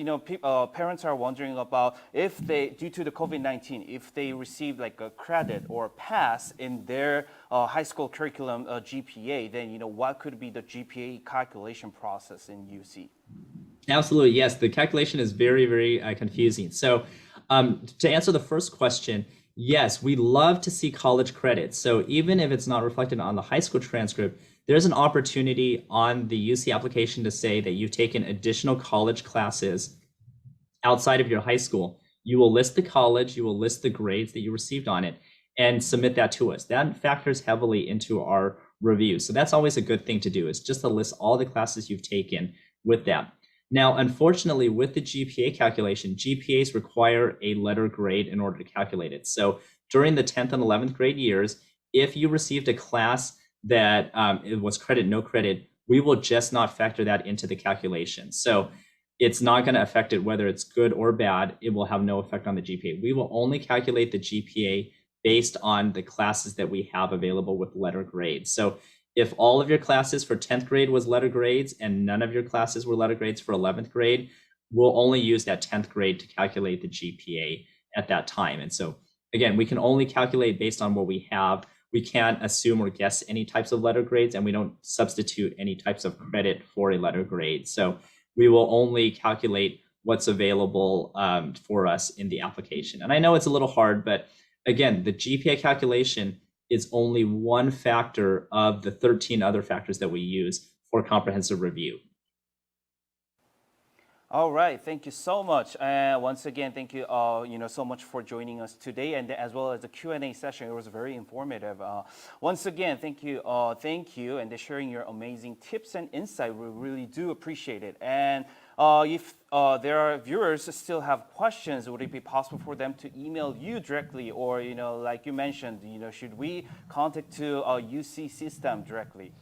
parents are wondering about if they, due to the COVID-19, if they receive like a credit or pass in their high school curriculum GPA, then what could be the GPA calculation process in UC? Absolutely, yes. The calculation is very, very confusing. So to answer the first question, yes, we love to see college credits. So even if it's not reflected on the high school transcript, there's an opportunity on the UC application to say that you've taken additional college classes outside of your high school. You will list the college, you will list the grades that you received on it, and submit that to us. That factors heavily into our review. So that's always a good thing to do, is just to list all the classes you've taken with that. Now, unfortunately, with the GPA calculation, GPAs require a letter grade in order to calculate it. So during the 10th and 11th grade years, if you received a class that it was credit, no credit, we will just not factor that into the calculation. So it's not going to affect it whether it's good or bad. It will have no effect on the GPA. We will only calculate the GPA based on the classes that we have available with letter grades. So if all of your classes for 10th grade was letter grades and none of your classes were letter grades for 11th grade, we'll only use that 10th grade to calculate the GPA at that time. And so again, we can only calculate based on what we have. We can't assume or guess any types of letter grades, and we don't substitute any types of credit for a letter grade. So we will only calculate what's available for us in the application. And I know it's a little hard, but again, the GPA calculation is only one factor of the 13 other factors that we use for comprehensive review. All right, thank you so much. Once again, thank you, so much for joining us today, and as well as the Q&A session. It was very informative. Once again, thank you, and sharing your amazing tips and insight. We really do appreciate it. And if there are viewers still have questions, would it be possible for them to email you directly, or like you mentioned, should we contact to UC system directly?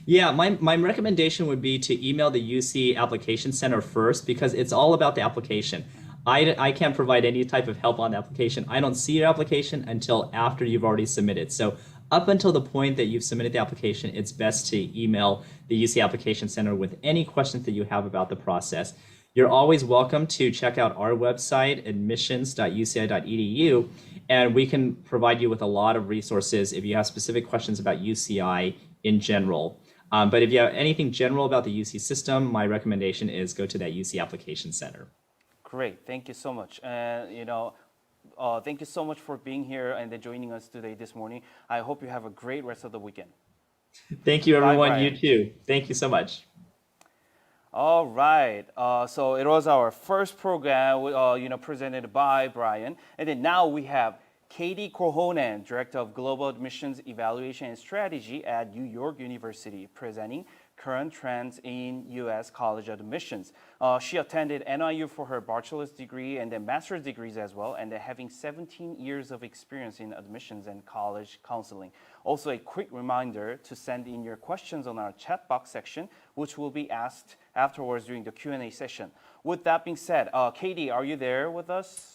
Yeah, my recommendation would be to email the UC Application Center first, because it's all about the application. I can't provide any type of help on the application. I don't see your application until after you've already submitted. So up until the point that you've submitted the application, it's best to email the UC Application Center with any questions that you have about the process. You're always welcome to check out our website, admissions.uci.edu, and we can provide you with a lot of resources if you have specific questions about UCI in general. But if you have anything general about the UC system, my recommendation is go to that UC Application Center. Great, thank you so much. And thank you so much for being here and joining us today this morning. I hope you have a great rest of the weekend. Thank you, everyone. Bye, you too. Thank you so much. All right. So it was our first program, presented by Brian, and then now we have Katie Kohonen, Director of Global Admissions Evaluation and Strategy at New York University, presenting current trends in U.S. college admissions. She attended NYU for her bachelor's degree and then master's degrees as well, and then having 17 years of experience in admissions and college counseling. Also, a quick reminder to send in your questions on our chat box section, which will be asked afterwards during the Q&A session. With that being said, Katie, are you there with us?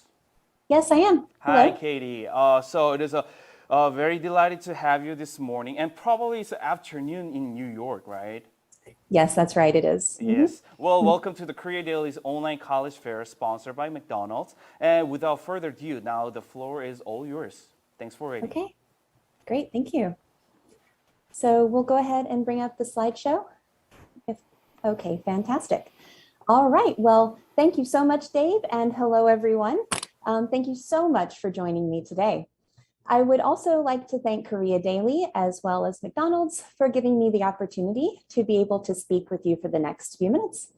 Yes, I am. Hi, Hello. Katie. So it is very delighted to have you this morning, and probably it's afternoon in New York, right? Yes, that's right. It is. Yes. Well, welcome to the Korea Daily's online college fair sponsored by McDonald's. And without further ado, now the floor is all yours. Thanks for waiting. Okay, great. Thank you. So we'll go ahead and bring up the slideshow. Okay, fantastic. All right. Well, thank you so much, Dave, and hello, everyone. Thank you so much for joining me today. I would also like to thank Korea Daily as well as McDonald's for giving me the opportunity to be able to speak with you for the next few minutes.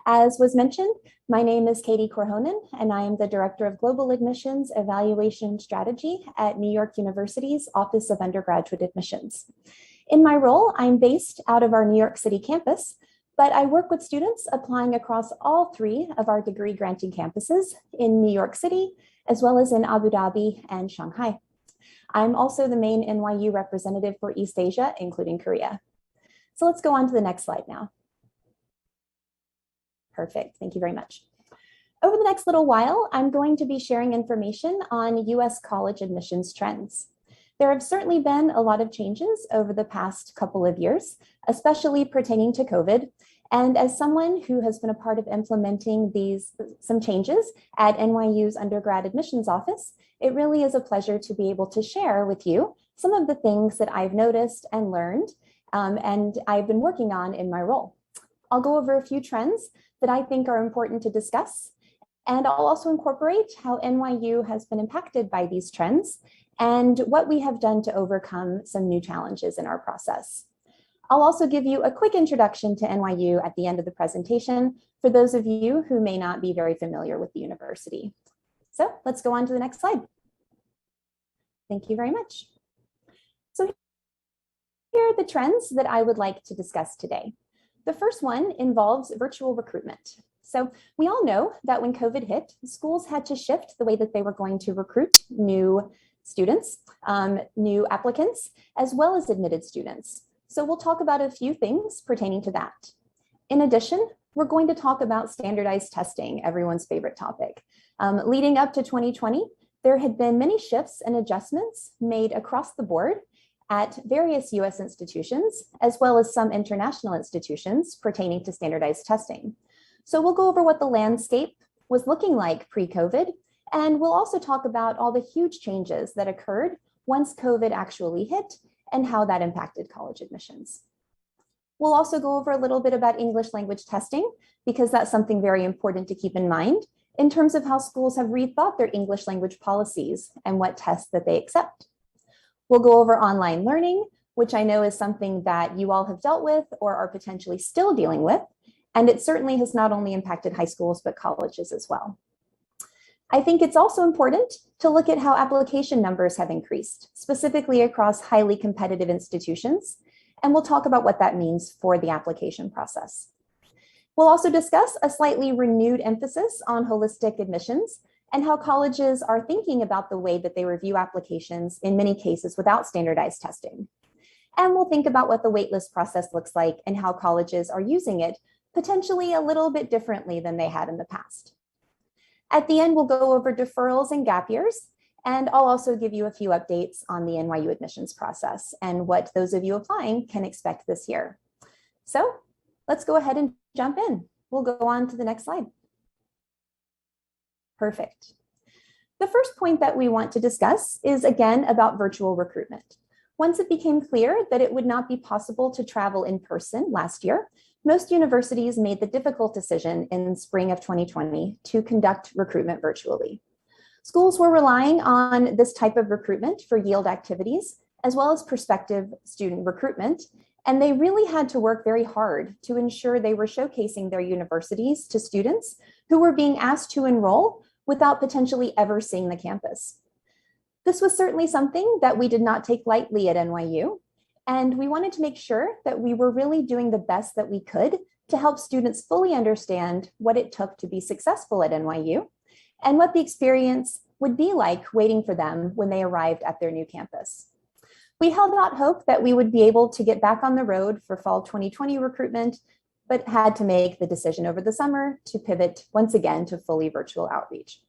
As was mentioned, my name is Katie Korhonen, and I am the Director of Global Admissions Evaluation Strategy at New York University's Office of Undergraduate Admissions. In my role, I'm based out of our New York City campus, but I work with students applying across all 3 of our degree granting campuses in New York City, as well as in Abu Dhabi and Shanghai. I'm also the main NYU representative for East Asia, including Korea. So let's go on to the next slide now. Perfect, thank you very much. Over the next little while, I'm going to be sharing information on US college admissions trends. There have certainly been a lot of changes over the past couple of years, especially pertaining to COVID. And as someone who has been a part of implementing some changes at NYU's undergrad admissions office, it really is a pleasure to be able to share with you some of the things that I've noticed and learned, and I've been working on in my role. I'll go over a few trends that I think are important to discuss, and I'll also incorporate how NYU has been impacted by these trends and what we have done to overcome some new challenges in our process. I'll also give you a quick introduction to NYU at the end of the presentation for those of you who may not be very familiar with the university. So let's go on to the next slide. Thank you very much. So here are the trends that I would like to discuss today. The first one involves virtual recruitment. So we all know that when COVID hit, schools had to shift the way that they were going to recruit new students, new applicants, as well as admitted students. So we'll talk about a few things pertaining to that. In addition, we're going to talk about standardized testing, everyone's favorite topic. Leading up to 2020, there had been many shifts and adjustments made across the board at various US institutions, as well as some international institutions pertaining to standardized testing. So we'll go over what the landscape was looking like pre-COVID, and we'll also talk about all the huge changes that occurred once COVID actually hit and how that impacted college admissions. We'll also go over a little bit about English language testing, because that's something very important to keep in mind in terms of how schools have rethought their English language policies and what tests that they accept. We'll go over online learning, which I know is something that you all have dealt with or are potentially still dealing with, and it certainly has not only impacted high schools, but colleges as well. I think it's also important to look at how application numbers have increased, specifically across highly competitive institutions, and we'll talk about what that means for the application process. We'll also discuss a slightly renewed emphasis on holistic admissions and how colleges are thinking about the way that they review applications, in many cases without standardized testing. And we'll think about what the waitlist process looks like and how colleges are using it potentially a little bit differently than they had in the past. At the end, we'll go over deferrals and gap years, and I'll also give you a few updates on the NYU admissions process and what those of you applying can expect this year. So let's go ahead and jump in. We'll go on to the next slide. Perfect. The first point that we want to discuss is again about virtual recruitment. Once it became clear that it would not be possible to travel in person last year, most universities made the difficult decision in spring of 2020 to conduct recruitment virtually. Schools were relying on this type of recruitment for yield activities, as well as prospective student recruitment, and they really had to work very hard to ensure they were showcasing their universities to students who were being asked to enroll without potentially ever seeing the campus. This was certainly something that we did not take lightly at NYU, and we wanted to make sure that we were really doing the best that we could to help students fully understand what it took to be successful at NYU and what the experience would be like waiting for them when they arrived at their new campus. We held out hope that we would be able to get back on the road for fall 2020 recruitment, but had to make the decision over the summer to pivot once again to fully virtual outreach.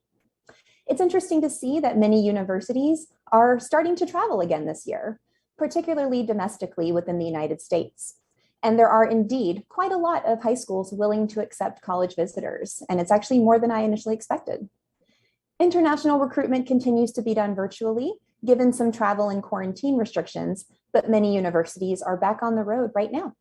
It's interesting to see that many universities are starting to travel again this year, particularly domestically within the United States. And there are indeed quite a lot of high schools willing to accept college visitors, and it's actually more than I initially expected. International recruitment continues to be done virtually, given some travel and quarantine restrictions, but many universities are back on the road right now.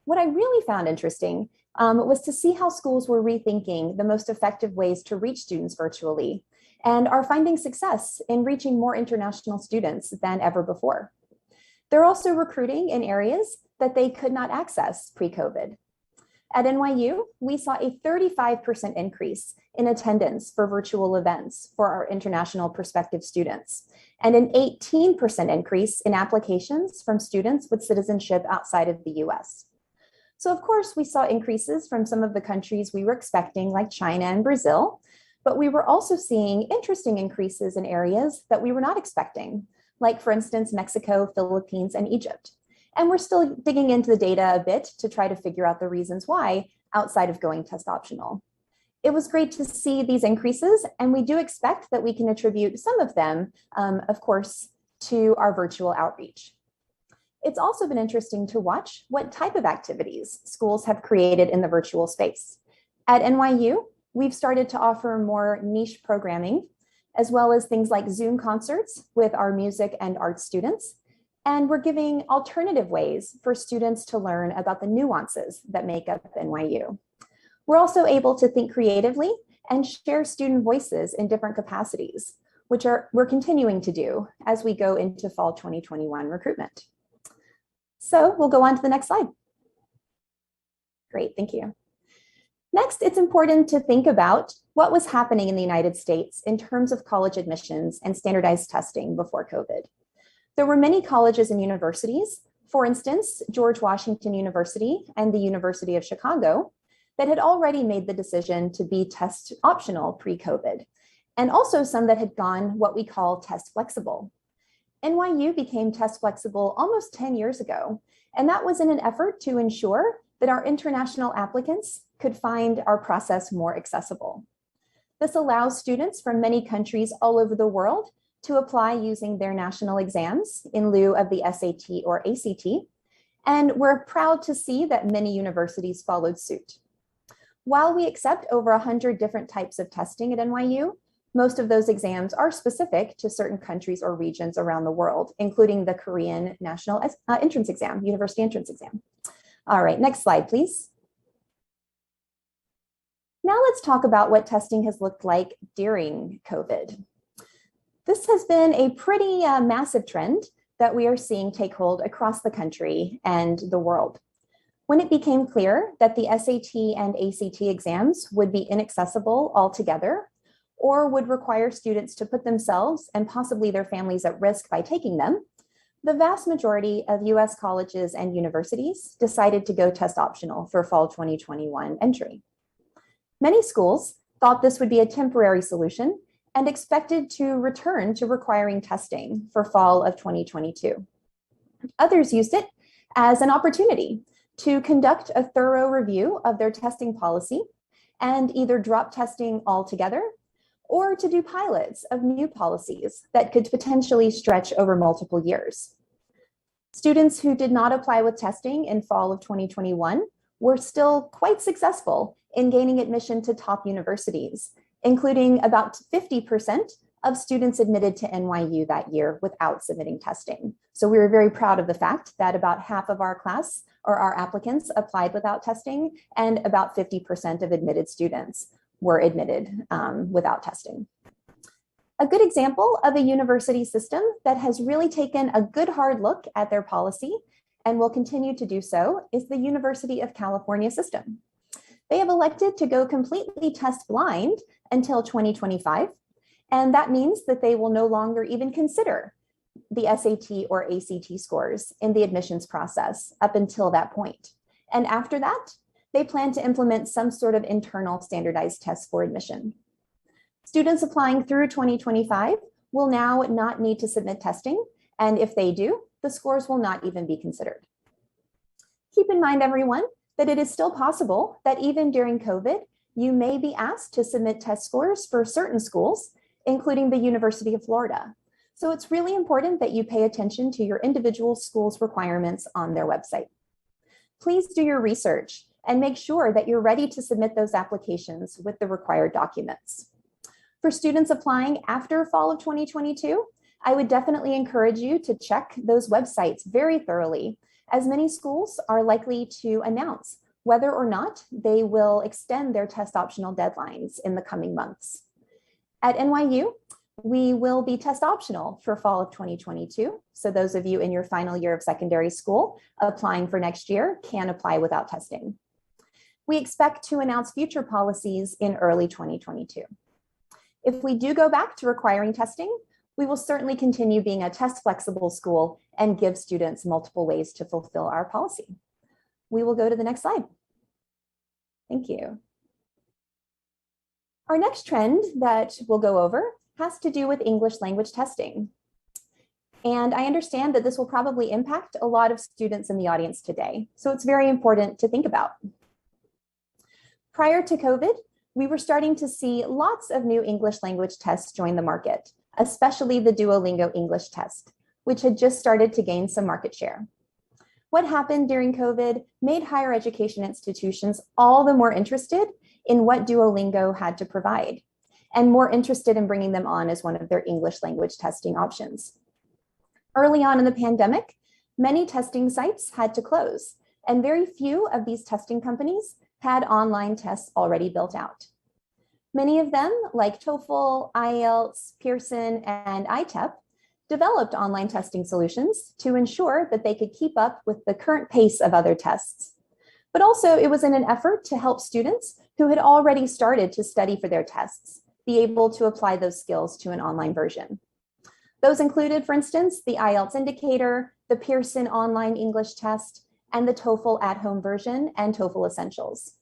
What I really found interesting was to see how schools were rethinking the most effective ways to reach students virtually and are finding success in reaching more international students than ever before. They're also recruiting in areas that they could not access pre-COVID. At NYU, we saw a 35% increase in attendance for virtual events for our international prospective students, and an 18% increase in applications from students with citizenship outside of the US. So of course, we saw increases from some of the countries we were expecting, like China and Brazil, but we were also seeing interesting increases in areas that we were not expecting, like for instance, Mexico, Philippines, and Egypt. And we're still digging into the data a bit to try to figure out the reasons why outside of going test optional. It was great to see these increases, and we do expect that we can attribute some of them, of course, to our virtual outreach. It's also been interesting to watch what type of activities schools have created in the virtual space. At NYU, we've started to offer more niche programming, as well as things like Zoom concerts with our music and art students. And we're giving alternative ways for students to learn about the nuances that make up NYU. We're also able to think creatively and share student voices in different capacities, which we're continuing to do as we go into fall 2021 recruitment. So we'll go on to the next slide. Great, thank you. Next, it's important to think about what was happening in the United States in terms of college admissions and standardized testing before COVID. There were many colleges and universities, for instance, George Washington University and the University of Chicago, that had already made the decision to be test optional pre-COVID, and also some that had gone what we call test flexible. NYU became test flexible almost 10 years ago, and that was in an effort to ensure that our international applicants could find our process more accessible. This allows students from many countries all over the world to apply using their national exams in lieu of the SAT or ACT, and we're proud to see that many universities followed suit. While we accept over 100 different types of testing at NYU, most of those exams are specific to certain countries or regions around the world, including the Korean National Entrance Exam, University Entrance Exam. All right, next slide, please. Now let's talk about what testing has looked like during COVID. This has been a pretty massive trend that we are seeing take hold across the country and the world. When it became clear that the SAT and ACT exams would be inaccessible altogether, or would require students to put themselves and possibly their families at risk by taking them, the vast majority of US colleges and universities decided to go test optional for fall 2021 entry. Many schools thought this would be a temporary solution and expected to return to requiring testing for fall of 2022. Others used it as an opportunity to conduct a thorough review of their testing policy and either drop testing altogether or to do pilots of new policies that could potentially stretch over multiple years. Students who did not apply with testing in fall of 2021 were still quite successful in gaining admission to top universities, including about 50% of students admitted to NYU that year without submitting testing. So we were very proud of the fact that about half of our class or our applicants applied without testing, and about 50% of admitted students were admitted without testing. A good example of a university system that has really taken a good hard look at their policy and will continue to do so is the University of California system. They have elected to go completely test blind until 2025, and that means that they will no longer even consider the SAT or ACT scores in the admissions process up until that point. And after that, they plan to implement some sort of internal standardized test for admission. Students applying through 2025 will now not need to submit testing, and if they do, the scores will not even be considered. Keep in mind, everyone, that it is still possible that even during COVID, you may be asked to submit test scores for certain schools, including the University of Florida. So it's really important that you pay attention to your individual school's requirements on their website. Please do your research and make sure that you're ready to submit those applications with the required documents. For students applying after fall of 2022, I would definitely encourage you to check those websites very thoroughly, as many schools are likely to announce whether or not they will extend their test optional deadlines in the coming months. At NYU, we will be test optional for fall of 2022. So those of you in your final year of secondary school applying for next year can apply without testing. We expect to announce future policies in early 2022. If we do go back to requiring testing, we will certainly continue being a test flexible school and give students multiple ways to fulfill our policy. We will go to the next slide. Thank you. Our next trend that we'll go over has to do with English language testing. And I understand that this will probably impact a lot of students in the audience today, so it's very important to think about. Prior to COVID, we were starting to see lots of new English language tests join the market, especially the Duolingo English test, which had just started to gain some market share. What happened during COVID made higher education institutions all the more interested in what Duolingo had to provide, and more interested in bringing them on as one of their English language testing options. Early on in the pandemic, many testing sites had to close, and very few of these testing companies had online tests already built out. Many of them, like TOEFL, IELTS, Pearson, and ITEP, developed online testing solutions to ensure that they could keep up with the current pace of other tests. But also it was in an effort to help students who had already started to study for their tests be able to apply those skills to an online version. Those included, for instance, the IELTS indicator, the Pearson online English test, and the TOEFL at-home version and TOEFL Essentials.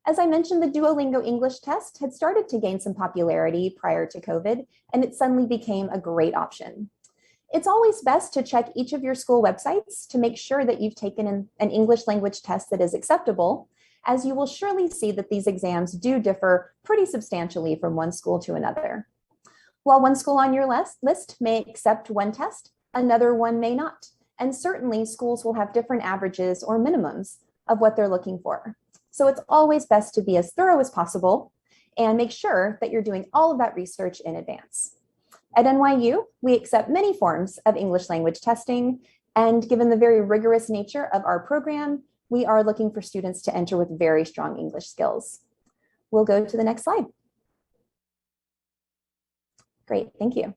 As I mentioned, the Duolingo English test had started to gain some popularity prior to COVID, and it suddenly became a great option. It's always best to check each of your school websites to make sure that you've taken an English language test that is acceptable, as you will surely see that these exams do differ pretty substantially from one school to another. While one school on your list may accept one test, another one may not. And certainly schools will have different averages or minimums of what they're looking for. So it's always best to be as thorough as possible and make sure that you're doing all of that research in advance. At NYU, we accept many forms of English language testing, and given the very rigorous nature of our program, we are looking for students to enter with very strong English skills. We'll go to the next slide. Great, thank you.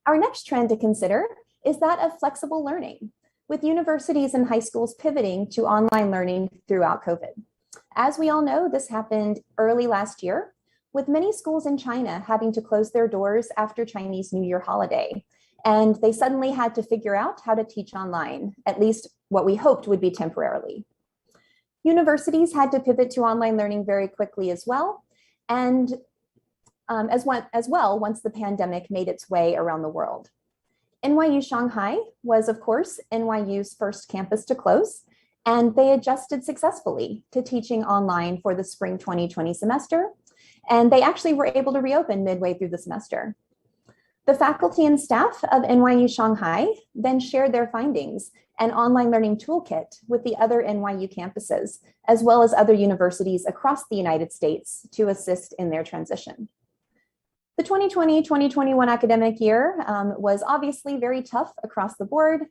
Our next trend to consider is that of flexible learning, with universities and high schools pivoting to online learning throughout COVID. As we all know, this happened early last year, with many schools in China having to close their doors after Chinese New Year holiday. And they suddenly had to figure out how to teach online, at least what we hoped would be temporarily. Universities had to pivot to online learning very quickly as well, and as well once the pandemic made its way around the world. NYU Shanghai was, of course, NYU's first campus to close, and they adjusted successfully to teaching online for the spring 2020 semester, and they actually were able to reopen midway through the semester. The faculty and staff of NYU Shanghai then shared their findings and online learning toolkit with the other NYU campuses, as well as other universities across the United States to assist in their transition. The 2020-2021 academic year was obviously very tough across the board.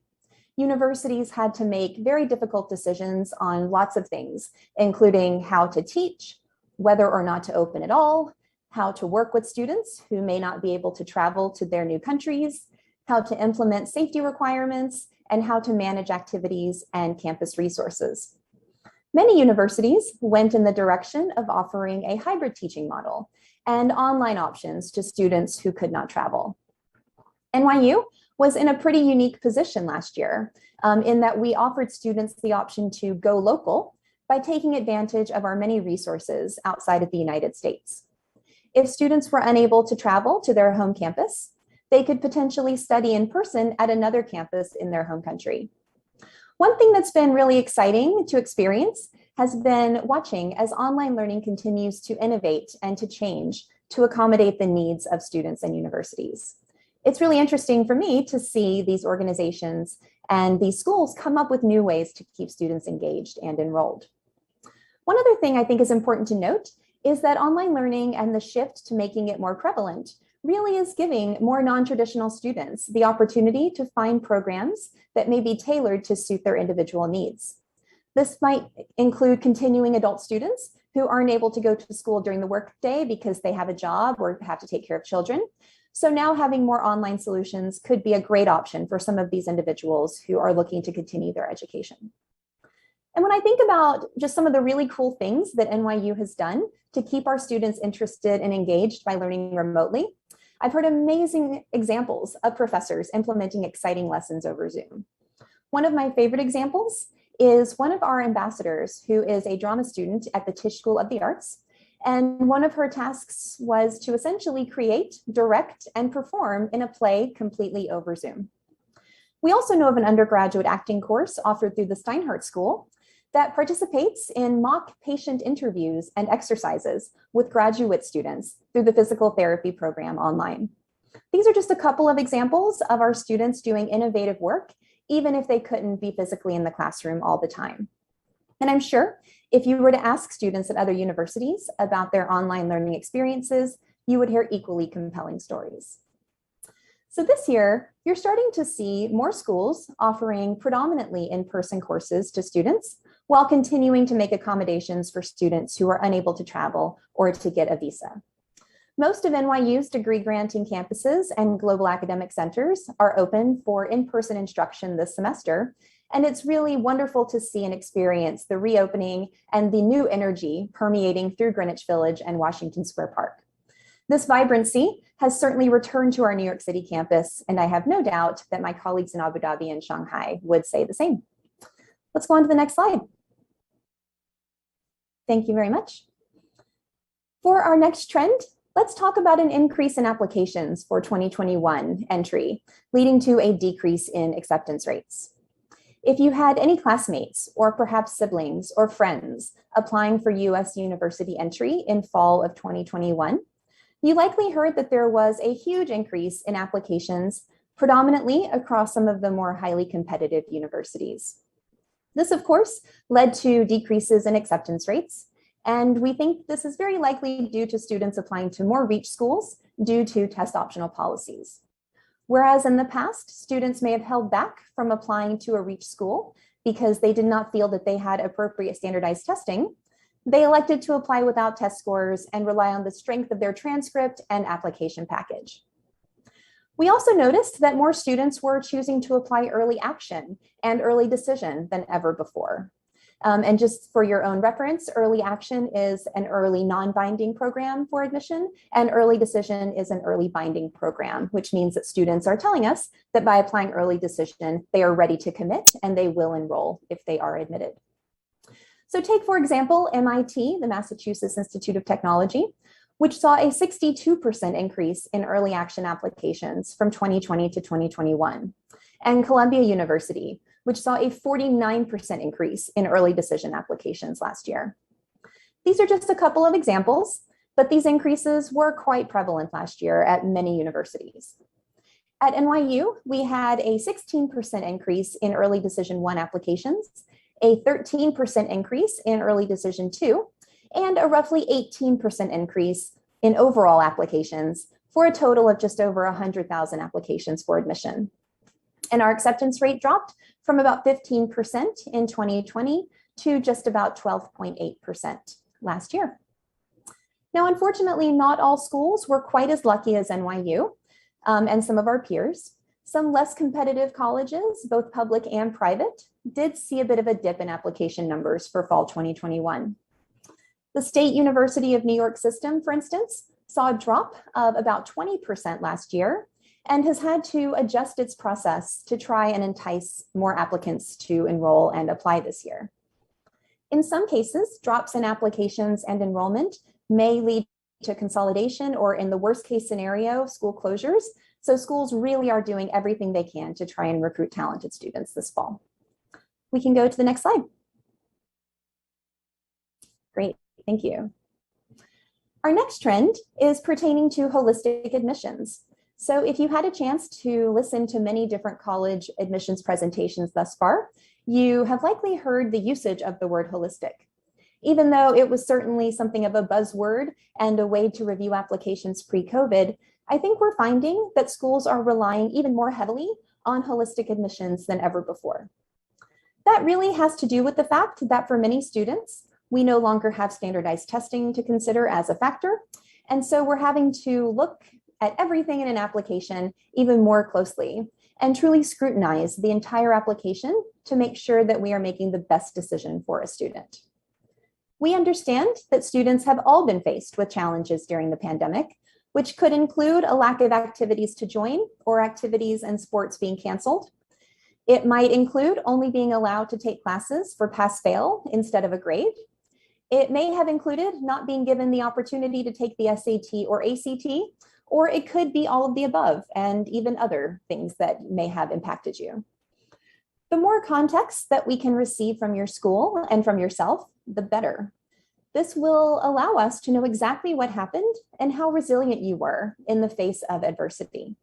Universities had to make very difficult decisions on lots of things, including how to teach, whether or not to open at all, how to work with students who may not be able to travel to their new countries, how to implement safety requirements, and how to manage activities and campus resources. Many universities went in the direction of offering a hybrid teaching model and online options to students who could not travel. NYU was in a pretty unique position last year in that we offered students the option to go local by taking advantage of our many resources outside of the United States. If students were unable to travel to their home campus, they could potentially study in person at another campus in their home country. One thing that's been really exciting to experience has been watching as online learning continues to innovate and to change to accommodate the needs of students and universities. It's really interesting for me to see these organizations and these schools come up with new ways to keep students engaged and enrolled. One other thing I think is important to note is that online learning and the shift to making it more prevalent really is giving more non-traditional students the opportunity to find programs that may be tailored to suit their individual needs. This might include continuing adult students who aren't able to go to school during the workday because they have a job or have to take care of children. So now having more online solutions could be a great option for some of these individuals who are looking to continue their education. And when I think about just some of the really cool things that NYU has done to keep our students interested and engaged by learning remotely, I've heard amazing examples of professors implementing exciting lessons over Zoom. One of my favorite examples is one of our ambassadors who is a drama student at the Tisch School of the Arts. And one of her tasks was to essentially create, direct, and perform in a play completely over Zoom. We also know of an undergraduate acting course offered through the Steinhardt School that participates in mock patient interviews and exercises with graduate students through the physical therapy program online. These are just a couple of examples of our students doing innovative work, even if they couldn't be physically in the classroom all the time. And I'm sure if you were to ask students at other universities about their online learning experiences, you would hear equally compelling stories. So this year, you're starting to see more schools offering predominantly in-person courses to students while continuing to make accommodations for students who are unable to travel or to get a visa. Most of NYU's degree granting campuses and global academic centers are open for in-person instruction this semester, and it's really wonderful to see and experience the reopening and the new energy permeating through Greenwich Village and Washington Square Park. This vibrancy has certainly returned to our New York City campus, and I have no doubt that my colleagues in Abu Dhabi and Shanghai would say the same. Let's go on to the next slide. Thank you very much. For our next trend, let's talk about an increase in applications for 2021 entry, leading to a decrease in acceptance rates. If you had any classmates or perhaps siblings or friends applying for US university entry in fall of 2021, you likely heard that there was a huge increase in applications, predominantly across some of the more highly competitive universities. This, of course, led to decreases in acceptance rates, and we think this is very likely due to students applying to more reach schools due to test optional policies. Whereas in the past, students may have held back from applying to a reach school because they did not feel that they had appropriate standardized testing, they elected to apply without test scores and rely on the strength of their transcript and application package. We also noticed that more students were choosing to apply early action and early decision than ever before. And just for your own reference, early action is an early non-binding program for admission, and early decision is an early binding program, which means that students are telling us that by applying early decision, they are ready to commit and they will enroll if they are admitted. So take, for example, MIT, the Massachusetts Institute of Technology, which saw a 62% increase in early action applications from 2020 to 2021, and Columbia University, which saw a 49% increase in early decision applications last year. These are just a couple of examples, but these increases were quite prevalent last year at many universities. At NYU, we had a 16% increase in early decision 1 applications, a 13% increase in early decision 2, and a roughly 18% increase in overall applications for a total of just over 100,000 applications for admission. And our acceptance rate dropped from about 15% in 2020 to just about 12.8% last year. Now, unfortunately, not all schools were quite as lucky as NYU and some of our peers. Some less competitive colleges, both public and private, did see a bit of a dip in application numbers for fall 2021. The State University of New York system, for instance, saw a drop of about 20% last year and has had to adjust its process to try and entice more applicants to enroll and apply this year. In some cases, drops in applications and enrollment may lead to consolidation or, in the worst case scenario, school closures. So schools really are doing everything they can to try and recruit talented students this fall. We can go to the next slide. Great, thank you. Our next trend is pertaining to holistic admissions. So if you had a chance to listen to many different college admissions presentations thus far, you have likely heard the usage of the word holistic. Even though it was certainly something of a buzzword and a way to review applications pre-COVID, I think we're finding that schools are relying even more heavily on holistic admissions than ever before. That really has to do with the fact that for many students, We no longer have standardized testing to consider as a factor. And so we're having to look at everything in an application even more closely and truly scrutinize the entire application to make sure that we are making the best decision for a student. We understand that students have all been faced with challenges during the pandemic, which could include a lack of activities to join or activities and sports being canceled. It might include only being allowed to take classes for pass-fail instead of a grade. It may have included not being given the opportunity to take the SAT or ACT, or it could be all of the above and even other things that may have impacted you. The more context that we can receive from your school and from yourself, the better. This will allow us to know exactly what happened and how resilient you were in the face of adversity.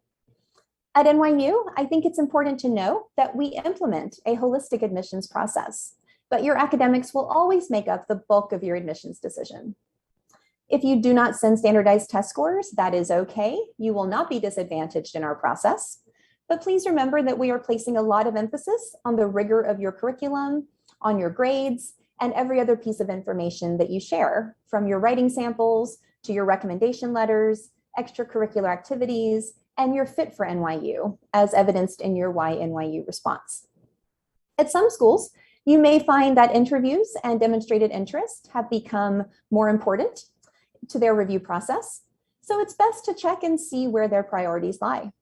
At NYU, I think it's important to know that we implement a holistic admissions process, but your academics will always make up the bulk of your admissions decision. If you do not send standardized test scores, that is okay. You will not be disadvantaged in our process. But please remember that we are placing a lot of emphasis on the rigor of your curriculum, on your grades, and every other piece of information that you share, from your writing samples to your recommendation letters, extracurricular activities, and your fit for NYU, as evidenced in your Why NYU response. At some schools, you may find that interviews and demonstrated interest have become more important to their review process, so it's best to check and see where their priorities lie.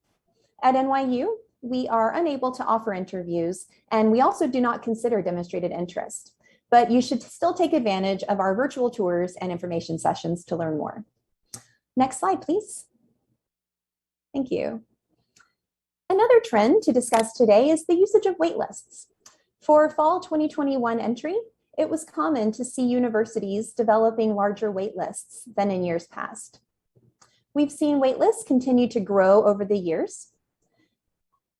At NYU, we are unable to offer interviews, and we also do not consider demonstrated interest, but you should still take advantage of our virtual tours and information sessions to learn more. Next slide, please. Thank you. Another trend to discuss today is the usage of waitlists. For fall 2021 entry, it was common to see universities developing larger waitlists than in years past. We've seen waitlists continue to grow over the years.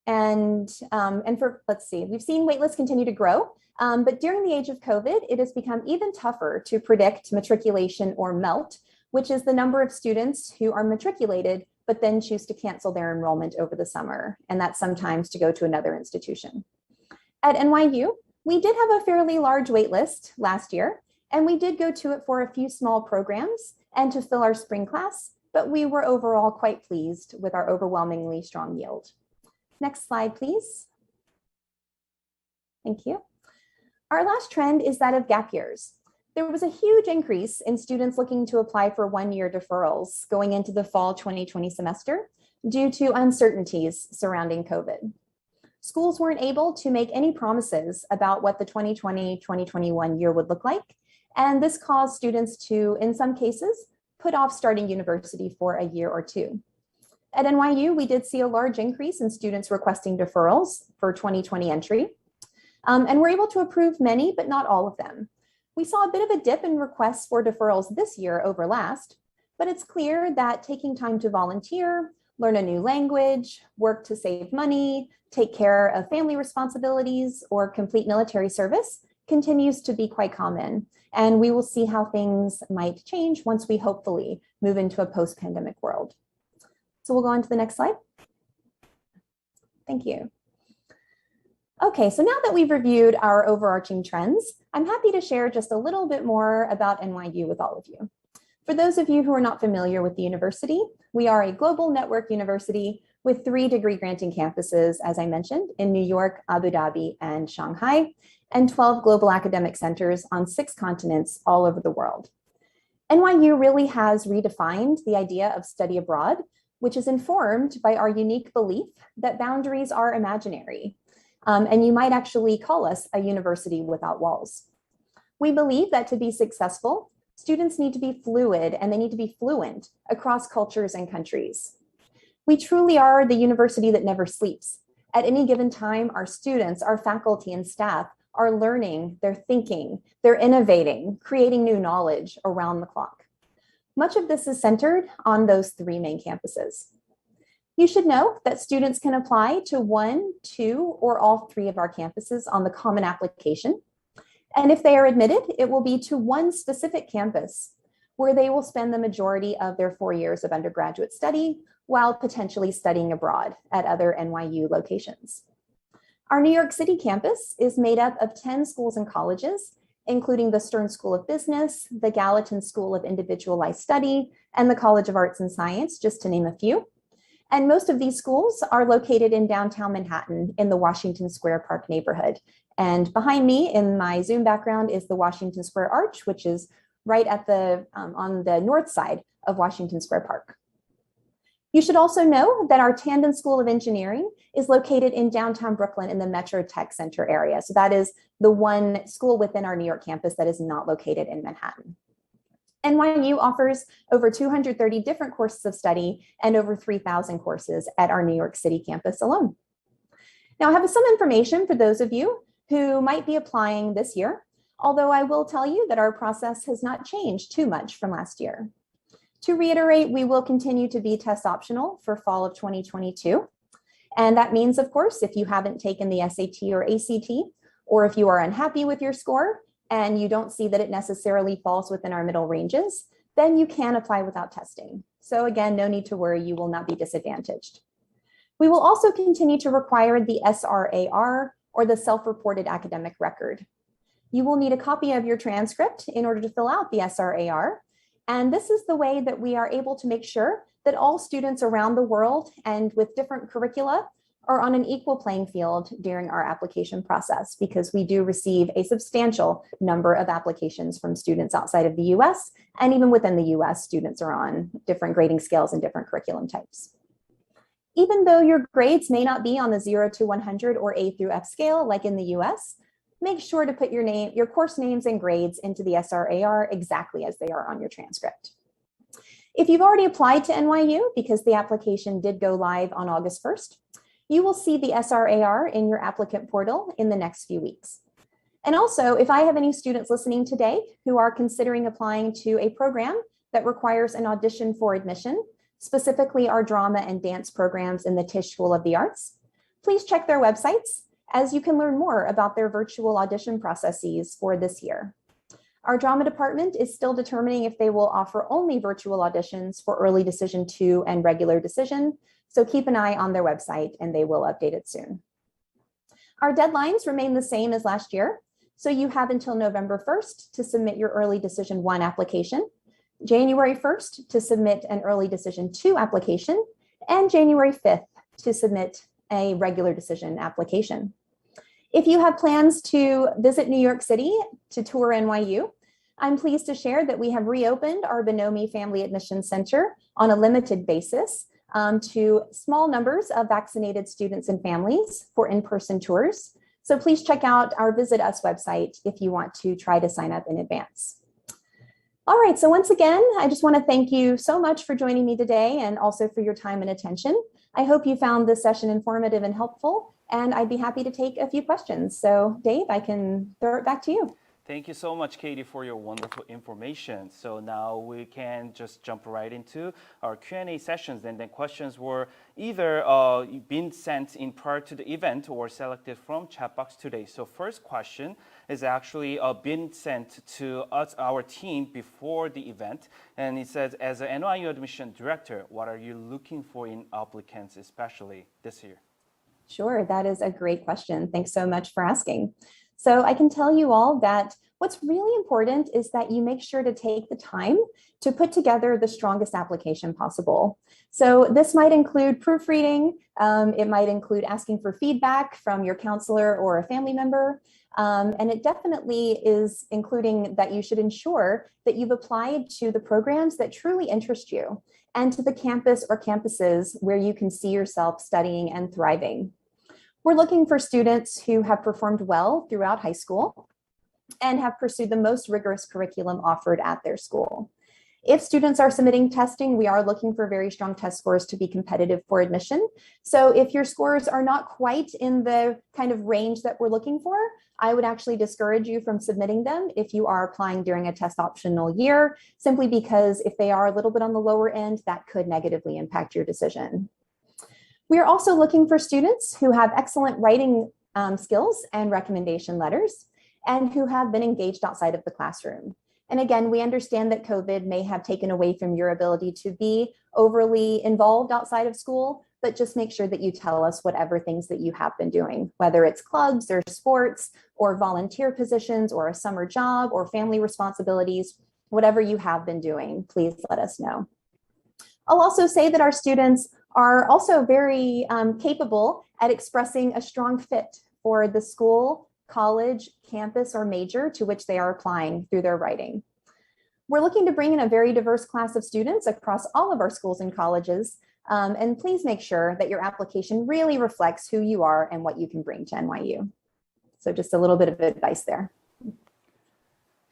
We've seen waitlists continue to grow, but during the age of COVID, it has become even tougher to predict matriculation or MELT, which is the number of students who are matriculated but then choose to cancel their enrollment over the summer, and that's sometimes to go to another institution. At NYU, we did have a fairly large wait list last year, and we did go to it for a few small programs and to fill our spring class, but we were overall quite pleased with our overwhelmingly strong yield. Next slide, please. Thank you. Our last trend is that of gap years. There was a huge increase in students looking to apply for one-year deferrals going into the fall 2020 semester due to uncertainties surrounding COVID. Schools weren't able to make any promises about what the 2020-2021 year would look like, and this caused students to, in some cases, put off starting university for a year or two. At NYU, we did see a large increase in students requesting deferrals for 2020 entry, and we're able to approve many, but not all of them. We saw a bit of a dip in requests for deferrals this year over last, but it's clear that taking time to volunteer, learn a new language, work to save money, take care of family responsibilities, or complete military service continues to be quite common. And we will see how things might change once we hopefully move into a post-pandemic world. So we'll go on to the next slide. Thank you. Okay, so now that we've reviewed our overarching trends, I'm happy to share just a little bit more about NYU with all of you. For those of you who are not familiar with the university, we are a global network university with 3 degree-granting campuses, as I mentioned, in New York, Abu Dhabi, and Shanghai, and 12 global academic centers on 6 continents all over the world. NYU really has redefined the idea of study abroad, which is informed by our unique belief that boundaries are imaginary. And you might actually call us a university without walls. We believe that to be successful, students need to be fluid and they need to be fluent across cultures and countries. We truly are the university that never sleeps. At any given time, our students, our faculty and staff are learning, they're thinking, they're innovating, creating new knowledge around the clock. Much of this is centered on those 3 main campuses. You should know that students can apply to 1, 2, or all 3 of our campuses on the common application. And if they are admitted, it will be to one specific campus where they will spend the majority of their 4 years of undergraduate study while potentially studying abroad at other NYU locations. Our New York City campus is made up of 10 schools and colleges, including the Stern School of Business, the Gallatin School of Individualized Study, and the College of Arts and Science, just to name a few. And most of these schools are located in downtown Manhattan in the Washington Square Park neighborhood. And behind me in my Zoom background is the Washington Square Arch, which is right at the on the north side of Washington Square Park. You should also know that our Tandon School of Engineering is located in downtown Brooklyn in the Metro Tech Center area. So that is the one school within our New York campus that is not located in Manhattan. NYU offers over 230 different courses of study and over 3,000 courses at our New York City campus alone. Now, I have some information for those of you who might be applying this year, although I will tell you that our process has not changed too much from last year. To reiterate, we will continue to be test optional for fall of 2022. And that means, of course, if you haven't taken the SAT or ACT, or if you are unhappy with your score and you don't see that it necessarily falls within our middle ranges, then you can apply without testing. So again, no need to worry, you will not be disadvantaged. We will also continue to require the SRAR, or the self-reported academic record. You will need a copy of your transcript in order to fill out the SRAR. And this is the way that we are able to make sure that all students around the world and with different curricula are on an equal playing field during our application process, because we do receive a substantial number of applications from students outside of the US, and even within the US, students are on different grading scales and different curriculum types. Even though your grades may not be on the 0 to 100 or A through F scale like in the US, make sure to put your course names and grades into the SRAR exactly as they are on your transcript. If you've already applied to NYU, because the application did go live on August 1st, you will see the SRAR in your applicant portal in the next few weeks. And also, if I have any students listening today who are considering applying to a program that requires an audition for admission, specifically our drama and dance programs in the Tisch School of the Arts, please check their websites, as you can learn more about their virtual audition processes for this year. Our drama department is still determining if they will offer only virtual auditions for early decision 2 and regular decision, so keep an eye on their website and they will update it soon. Our deadlines remain the same as last year, so you have until November 1st to submit your early decision 1 application, January 1st to submit an early decision 2 application, and January 5th to submit a regular decision application. If you have plans to visit New York City to tour NYU, I'm pleased to share that we have reopened our Bonomi Family Admissions Center on a limited basis to small numbers of vaccinated students and families for in-person tours. So please check out our Visit Us website if you want to try to sign up in advance. All right, so once again, I just want to thank you so much for joining me today and also for your time and attention. I hope you found this session informative and helpful, and I'd be happy to take a few questions. So Dave, I can throw it back to you. Thank you so much, Katie, for your wonderful information. So now we can just jump right into our Q&A sessions, and then questions were either been sent in prior to the event or selected from chat box today. So first question is actually been sent to us, our team, before the event, and it says, as an NYU admission director, what are you looking for in applicants, especially this year? Sure, that is a great question. Thanks so much for asking. So I can tell you all that what's really important is that you make sure to take the time to put together the strongest application possible. So this might include proofreading, it might include asking for feedback from your counselor or a family member, and it definitely is including that you should ensure that you've applied to the programs that truly interest you and to the campus or campuses where you can see yourself studying and thriving. We're looking for students who have performed well throughout high school and have pursued the most rigorous curriculum offered at their school. If students are submitting testing, we are looking for very strong test scores to be competitive for admission. So if your scores are not quite in the kind of range that we're looking for, I would actually discourage you from submitting them if you are applying during a test optional year, simply because if they are a little bit on the lower end, that could negatively impact your decision. We are also looking for students who have excellent writing skills and recommendation letters, and who have been engaged outside of the classroom. And again, we understand that COVID may have taken away from your ability to be overly involved outside of school, but just make sure that you tell us whatever things that you have been doing, whether it's clubs or sports or volunteer positions or a summer job or family responsibilities, whatever you have been doing, please let us know. I'll also say that our students are also very capable at expressing a strong fit for the school, college, campus, or major to which they are applying through their writing. We're looking to bring in a very diverse class of students across all of our schools and colleges, and please make sure that your application really reflects who you are and what you can bring to NYU. So just a little bit of advice there.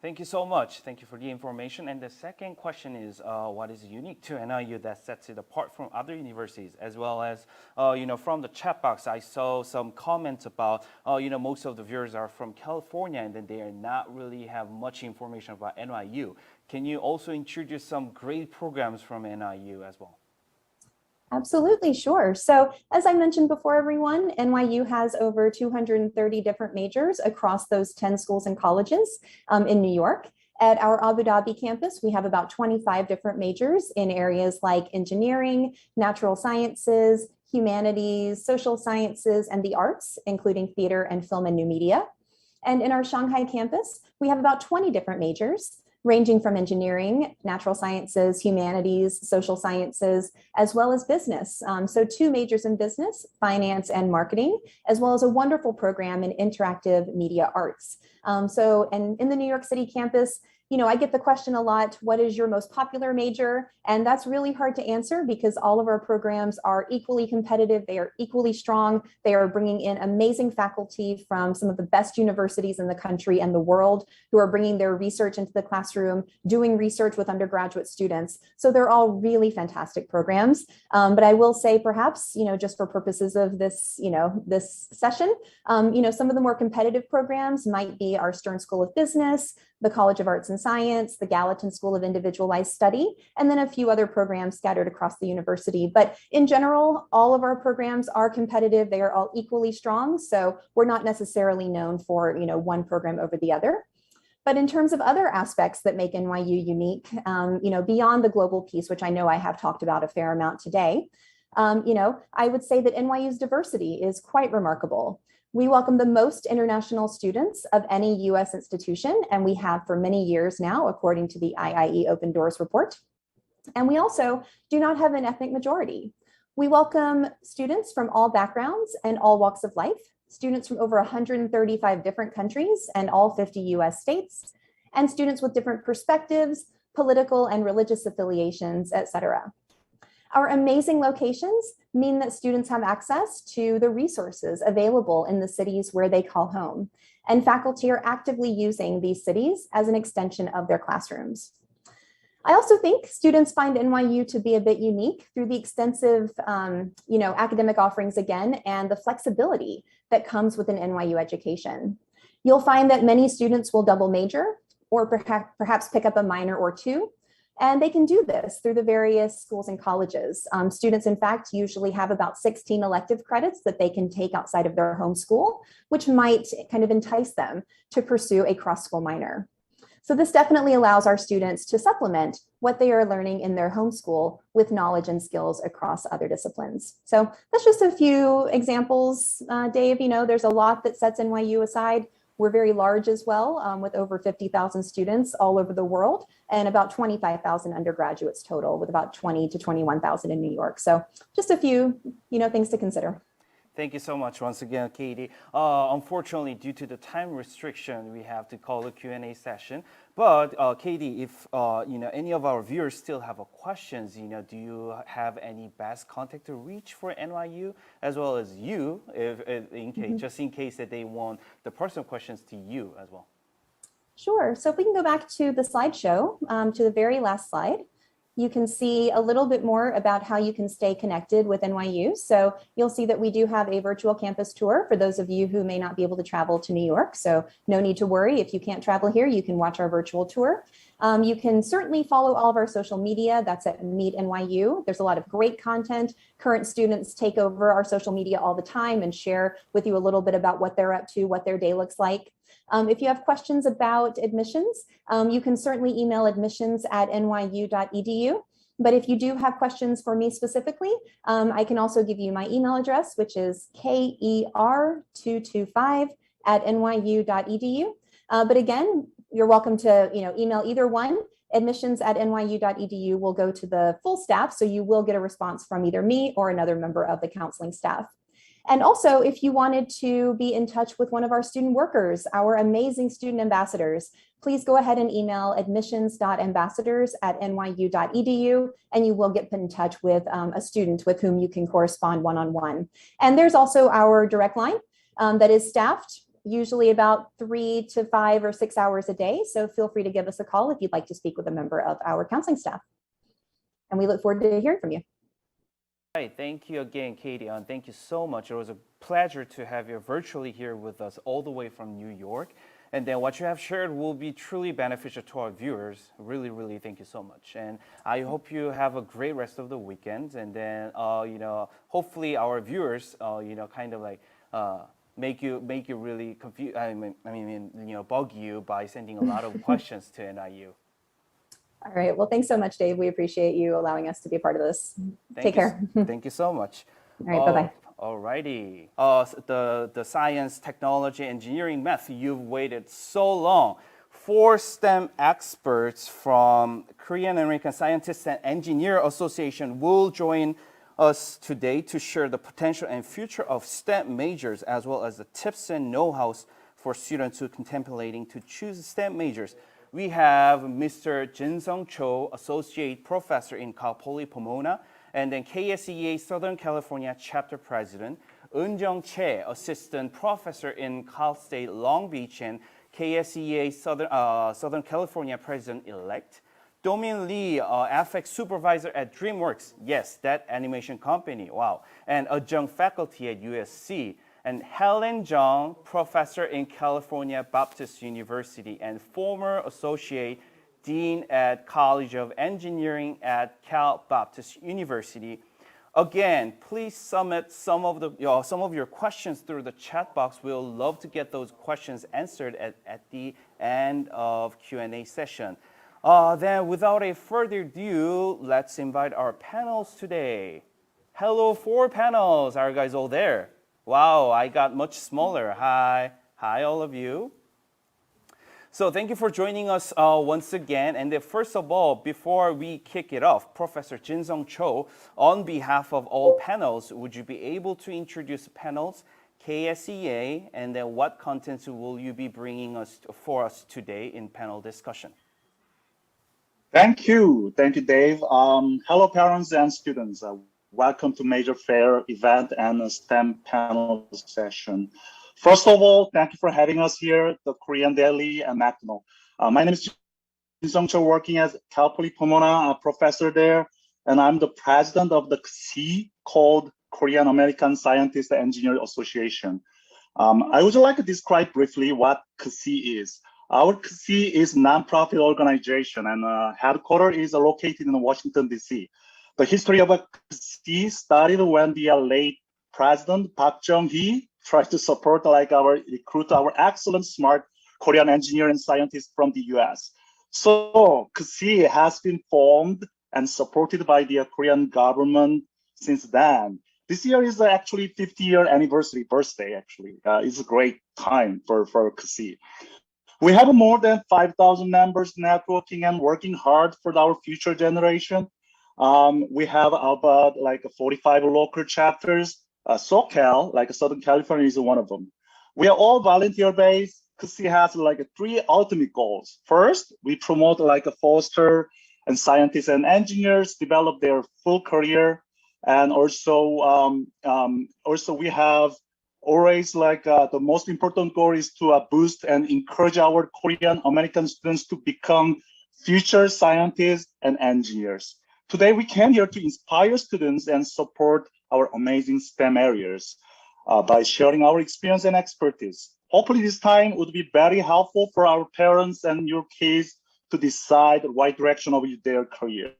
Thank you so much. Thank you for the information. And the second question is, what is unique to NIU that sets it apart from other universities, as well as, from the chat box, I saw some comments about, most of the viewers are from California, and then they are not really have much information about NIU. Can you also introduce some great programs from NIU as well? Absolutely, sure. So as I mentioned before, everyone, NYU has over 230 different majors across those 10 schools and colleges in New York. At our Abu Dhabi campus, we have about 25 different majors in areas like engineering, natural sciences, humanities, social sciences, and the arts, including theater and film and new media. And in our Shanghai campus, we have about 20 different majors, ranging from engineering, natural sciences, humanities, social sciences, as well as business. So 2 majors in business, finance and marketing, as well as a wonderful program in interactive media arts. And in the New York City campus, I get the question a lot, what is your most popular major? And that's really hard to answer because all of our programs are equally competitive. They are equally strong. They are bringing in amazing faculty from some of the best universities in the country and the world who are bringing their research into the classroom, doing research with undergraduate students. So they're all really fantastic programs. But I will say perhaps, just for purposes of this, this session, some of the more competitive programs might be our Stern School of Business, the College of Arts and Science, the Gallatin School of Individualized Study, and then a few other programs scattered across the university. But in general, all of our programs are competitive. They are all equally strong. So we're not necessarily known for, one program over the other. But in terms of other aspects that make NYU unique, beyond the global piece, which I know I have talked about a fair amount today, I would say that NYU's diversity is quite remarkable. We welcome the most international students of any US institution, and we have for many years now, according to the IIE Open Doors report. And we also do not have an ethnic majority. We welcome students from all backgrounds and all walks of life, students from over 135 different countries and all 50 US states, and students with different perspectives, political and religious affiliations, etc. Our amazing locations mean that students have access to the resources available in the cities where they call home, and faculty are actively using these cities as an extension of their classrooms. I also think students find NYU to be a bit unique through the extensive, academic offerings again, and the flexibility that comes with an NYU education. You'll find that many students will double major or perhaps pick up a minor or 2. And they can do this through the various schools and colleges. Students, in fact, usually have about 16 elective credits that they can take outside of their home school, which might kind of entice them to pursue a cross-school minor. So this definitely allows our students to supplement what they are learning in their home school with knowledge and skills across other disciplines. So that's just a few examples, Dave. There's a lot that sets NYU aside. We're very large as well, with over 50,000 students all over the world and about 25,000 undergraduates total, with about 20 to 21,000 in New York. So just a few, things to consider. Thank you so much once again, Katie. Unfortunately, due to the time restriction, we have to call a Q&A session. But Katie, if any of our viewers still have questions, do you have any best contact to reach for NYU, as well as you, just in case that they want the personal questions to you as well? Sure. So if we can go back to the slideshow, to the very last slide. You can see a little bit more about how you can stay connected with NYU. So you'll see that we do have a virtual campus tour for those of you who may not be able to travel to New York. So no need to worry. If you can't travel here, you can watch our virtual tour. You can certainly follow all of our social media. That's at Meet NYU. There's a lot of great content. Current students take over our social media all the time and share with you a little bit about what they're up to, what their day looks like. If you have questions about admissions, you can certainly email admissions@nyu.edu. But if you do have questions for me specifically, I can also give you my email address, which is ker225@nyu.edu. But again, you're welcome to email either one. Admissions@nyu.edu will go to the full staff, so you will get a response from either me or another member of the counseling staff. And also, if you wanted to be in touch with one of our student workers, our amazing student ambassadors, please go ahead and email admissions.ambassadors@nyu.edu, and you will get put in touch with a student with whom you can correspond one-on-one. And there's also our direct line that is staffed usually about 3 to 5 or 6 hours a day. So feel free to give us a call if you'd like to speak with a member of our counseling staff. And we look forward to hearing from you. Right, thank you again, Katie, and thank you so much. It was a pleasure to have you virtually here with us all the way from New York. And then what you have shared will be truly beneficial to our viewers. Really, really thank you so much. And I hope you have a great rest of the weekend. And then, hopefully our viewers, kind of like make you really confused. Bug you by sending a lot of questions to NIU. All right. Well, thanks so much, Dave. We appreciate you allowing us to be a part of this. Take care. Thank you so much. All right. Bye-bye. Alrighty. The science, technology, engineering, math, you've waited so long. 4 STEM experts from Korean American Scientists and Engineer Association will join us today to share the potential and future of STEM majors, as well as the tips and know-hows for students who are contemplating to choose STEM majors. We have Mr. Jin-Sung Cho, Associate Professor in Cal Poly Pomona, and then KSEA Southern California Chapter President, Eun-Jung Che, Assistant Professor in Cal State Long Beach and KSEA Southern California President-elect, Domin Lee, FX Supervisor at DreamWorks, yes, that animation company, wow, and adjunct faculty at USC, and Helen Jung, Professor in California Baptist University and former Associate Dean at College of Engineering at Cal Baptist University. Again, please submit some of your questions through the chat box. We'll love to get those questions answered at the end of Q&A session. Then without a further ado, let's invite our panels today. Hello, 4 panels. Are you guys all there? Wow, I got much smaller. Hi, all of you. So thank you for joining us once again. And then first of all, before we kick it off, Professor Jin-Sung Cho, on behalf of all panels, would you be able to introduce panels, KSEA, and then what contents will you be bringing for us today in panel discussion? Thank you, Dave. Hello, parents and students. Welcome to Major Fair event and a STEM panel session. First of all, thank you for having us here at the Korean Daily and McDonald. My name is Jin-Sung Cho, working as Cal Poly Pomona, a professor there, and I'm the president of the KSEA, called Korean American Scientists and Engineer Association. I would like to describe briefly what KSEA is. Our KSEA is a nonprofit organization, and headquarters is located in Washington, D.C. The history of KSEA started when the late President Park Chung-hee tried to recruit our excellent, smart Korean engineers and scientists from the U.S. So KSEA has been formed and supported by the Korean government since then. This year is actually 50-year birthday, actually. It's a great time for KSEA. We have more than 5,000 members networking and working hard for our future generation. We have about 45 local chapters. SoCal, Southern California, is one of them. We are all volunteer-based. KSEA has 3 ultimate goals. First, we promote foster and scientists and engineers develop their full career, and also we have always the most important goal is to boost and encourage our Korean American students to become future scientists and engineers. Today, we came here to inspire students and support our amazing STEM areas by sharing our experience and expertise. Hopefully this time would be very helpful for our parents and your kids to decide the right direction of their career.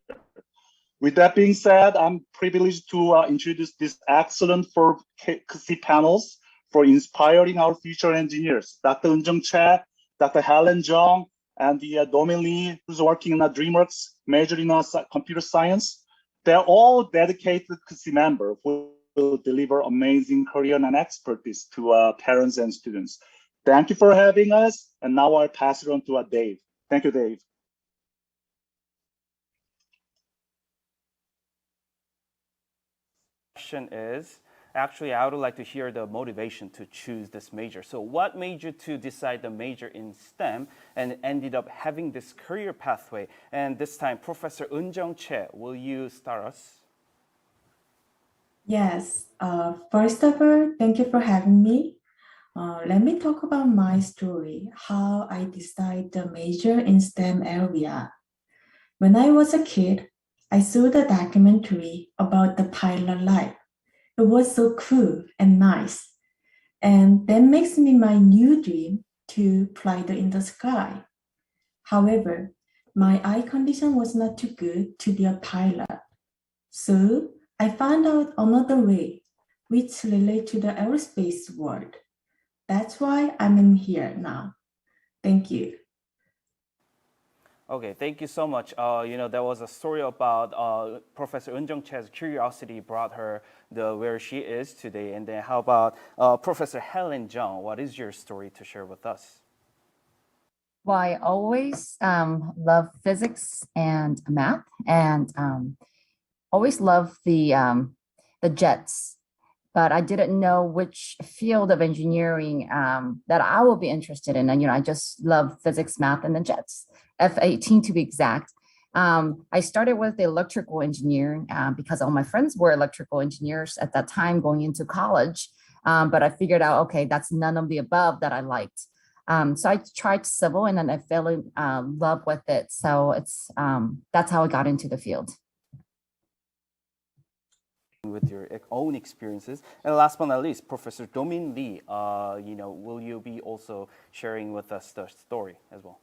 With that being said, I'm privileged to introduce this excellent 4 KSEA panels for inspiring our future engineers, Dr. Eun-Jung Che, Dr. Helen Jung, and the Domin Lee, who's working in DreamWorks, majoring in computer science. They're all dedicated CUSI members who will deliver amazing career and expertise to parents and students. Thank you for having us. And now I'll pass it on to Dave. Thank you, Dave. Question is, actually, I would like to hear the motivation to choose this major. So what made you to decide the major in STEM and ended up having this career pathway? And this time, Professor Eunjung Che, will you start us? Yes. First of all, thank you for having me. Let me talk about my story, how I decided the major in STEM area. When I was a kid, I saw the documentary about the pilot life. It was so cool and nice. And that makes me my new dream to fly in the sky. However, my eye condition was not too good to be a pilot. So I found out another way, which relates to the aerospace world. That's why I'm in here now. Thank you. Okay, thank you so much. There was a story about Professor Eunjung Che's curiosity brought her where she is today. And then how about Professor Helen Jung? What is your story to share with us? Well, I always love physics and math, and always love the jets. But I didn't know which field of engineering that I will be interested in. And I just love physics, math, and the jets. F-18 to be exact. I started with the electrical engineering because all my friends were electrical engineers at that time going into college. But I figured out, okay, that's none of the above that I liked. So I tried civil and then I fell in love with it. So that's how I got into the field. With your own experiences. And last but not least, Professor Domin Lee, will you be also sharing with us the story as well?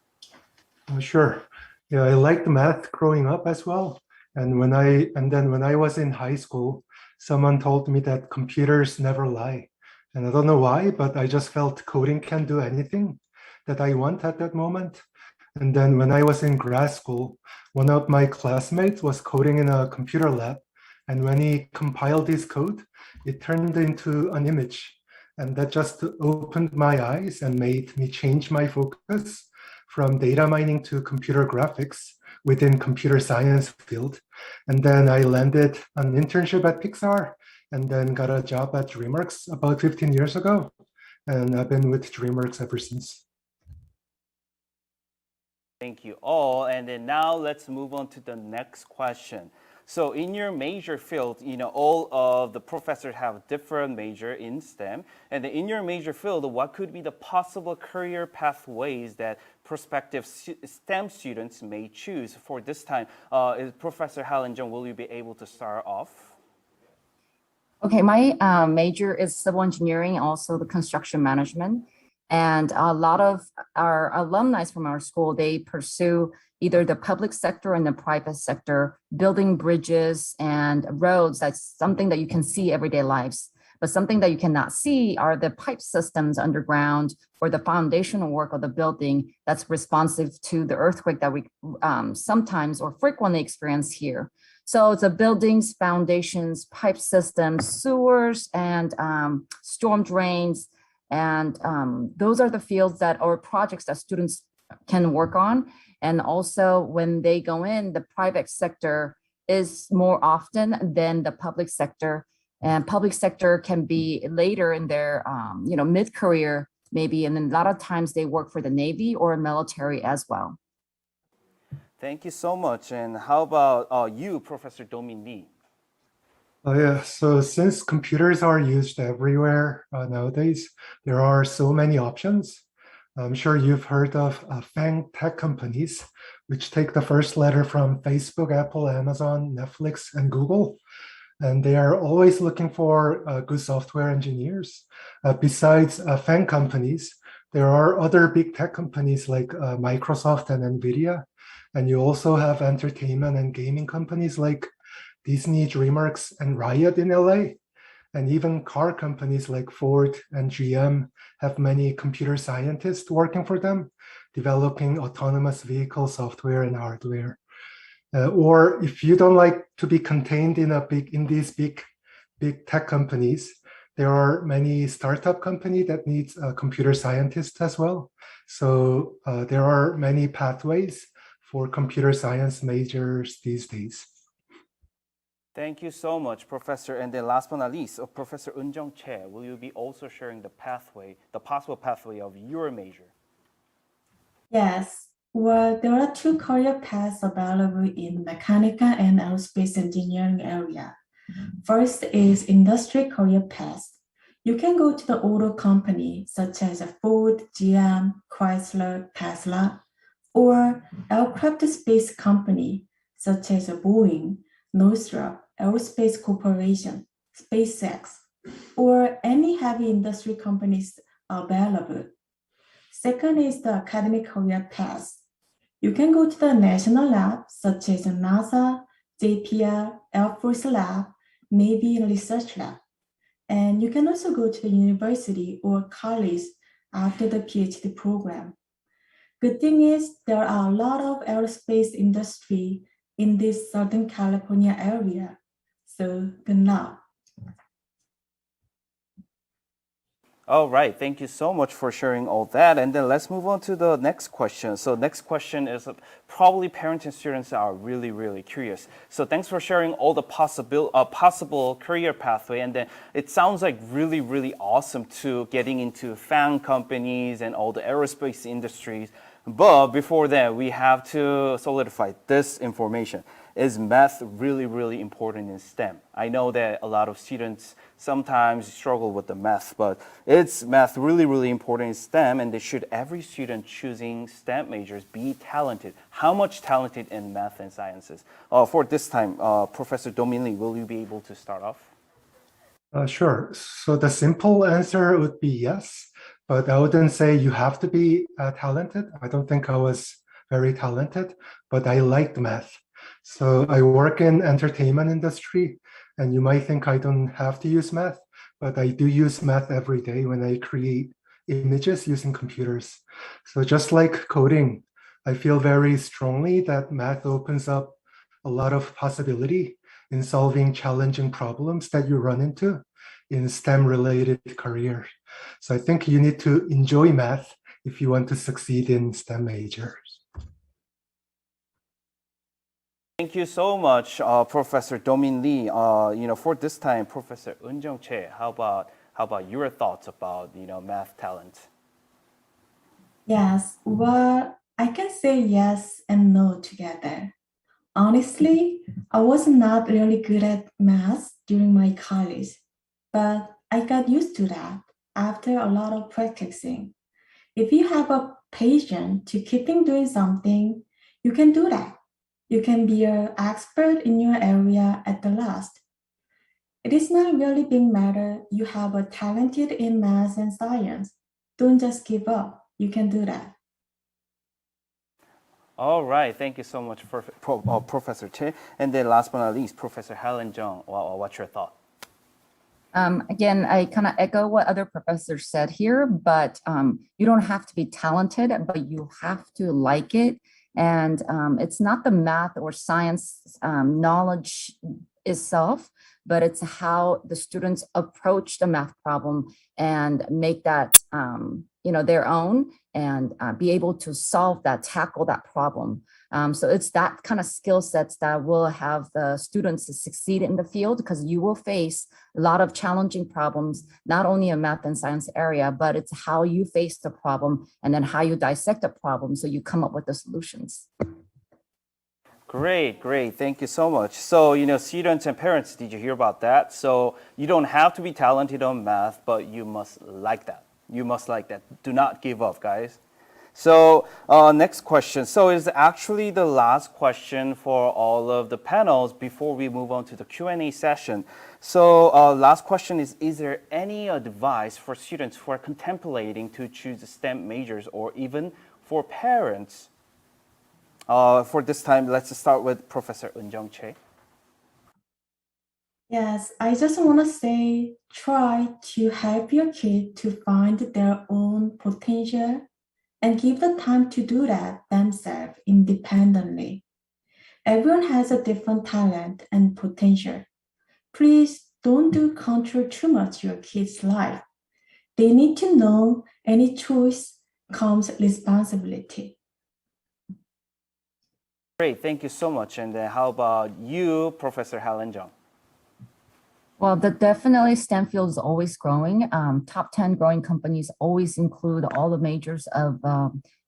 Sure. Yeah, I liked math growing up as well. And then when I was in high school, someone told me that computers never lie. And I don't know why, but I just felt coding can do anything that I want at that moment. And then when I was in grad school, one of my classmates was coding in a computer lab. And when he compiled his code, it turned into an image. And that just opened my eyes and made me change my focus from data mining to computer graphics within computer science field. And then I landed an internship at Pixar and then got a job at DreamWorks about 15 years ago. And I've been with DreamWorks ever since. Thank you all. And then now let's move on to the next question. So in your major field, all of the professors have different major in STEM. And in your major field, what could be the possible career pathways that prospective STEM students may choose? For this time, Professor Helen Jung, will you be able to start off? Okay, my major is civil engineering, also the construction management. And a lot of our alumni from our school, they pursue either the public sector and the private sector, building bridges and roads. That's something that you can see everyday lives. But something that you cannot see are the pipe systems underground or the foundational work of the building that's responsive to the earthquake that we sometimes or frequently experience here. So it's the buildings, foundations, pipe systems, sewers, and storm drains. And those are the fields or projects that students can work on. And also when they go in, the private sector is more often than the public sector. And public sector can be later in their mid-career maybe. And then a lot of times they work for the Navy or military as well. Thank you so much. And how about you, Professor Domin Lee? Yeah, so since computers are used everywhere nowadays, there are so many options. I'm sure you've heard of FANG tech companies, which take the first letter from Facebook, Apple, Amazon, Netflix, and Google. And they are always looking for good software engineers. Besides FANG companies, there are other big tech companies like Microsoft and NVIDIA. And you also have entertainment and gaming companies like Disney, DreamWorks, and Riot in LA. And even car companies like Ford and GM have many computer scientists working for them, developing autonomous vehicle software and hardware. Or if you don't like to be contained in these big tech companies, there are many startup companies that needs computer scientists as well. So there are many pathways for computer science majors these days. Thank you so much, Professor. And then last but not least, Professor Eunjung Che, will you be also sharing the pathway, the possible pathway of your major? Yes, well, there are two career paths available in mechanical and aerospace engineering area. First is industry career path. You can go to the auto company such as Ford, GM, Chrysler, Tesla, or aircraft space company such as Boeing, Northrop, Aerospace Corporation, SpaceX, or any heavy industry companies available. Second is the academic career path. You can go to the national lab such as NASA, JPL, Air Force Lab, Navy Research Lab. And you can also go to the university or college after the PhD program. Good thing is there are a lot of aerospace industry in this Southern California area. So good luck. All right, thank you so much for sharing all that. And then let's move on to the next question. So next question is probably parents and students are really, really curious. So thanks for sharing all the possible career pathway. And then it sounds like really, really awesome to getting into fan companies and all the aerospace industries. But before that, we have to solidify this information. Is math really, really important in STEM? I know that a lot of students sometimes struggle with the math, but is math really, really important in STEM? And should every student choosing STEM majors be talented? How much talented in math and sciences? For this time, Professor Do-Min Lee, will you be able to start off? Sure. So the simple answer would be yes, but I wouldn't say you have to be talented. I don't think I was very talented, but I liked math. So I work in entertainment industry, and you might think I don't have to use math, but I do use math every day when I create images using computers. So just like coding, I feel very strongly that math opens up a lot of possibility in solving challenging problems that you run into in STEM-related careers. So I think you need to enjoy math if you want to succeed in STEM majors. Thank you so much, Professor Do-Min Lee. For this time, Professor Eunjung Che, how about your thoughts about math talent? Yes, well, I can say yes and no together. Honestly, I was not really good at math during my college, but I got used to that after a lot of practicing. If you have a passion to keeping doing something, you can do that. You can be an expert in your area at the last. It is not really big matter you have a talented in math and science. Don't just give up. You can do that. All right, thank you so much, Professor Che. And then last but not least, Professor Helen Jung, what's your thought? Again, I kind of echo what other professors said here, but you don't have to be talented, but you have to like it. And it's not the math or science knowledge itself, but it's how the students approach the math problem and make that their own and be able to solve that, tackle that problem. So it's that kind of skill sets that will have the students to succeed in the field, because you will face a lot of challenging problems, not only in math and science area, but it's how you face the problem and then how you dissect the problem so you come up with the solutions. Great. Thank you so much. So, students and parents, did you hear about that? So you don't have to be talented on math, but you must like that. You must like that. Do not give up, guys. So next question. So it's actually the last question for all of the panels before we move on to the Q&A session. So last question is there any advice for students who are contemplating to choose STEM majors, or even for parents? For this time, let's start with Professor Eunjung Che. Yes, I just want to say try to help your kid to find their own potential and give the time to do that themselves independently. Everyone has a different talent and potential. Please don't do control too much your kids' life. They need to know any choice comes responsibility. Great, thank you so much. And then how about you, Professor Helen Jung? Well, definitely STEM field is always growing. Top 10 growing companies always include all the majors of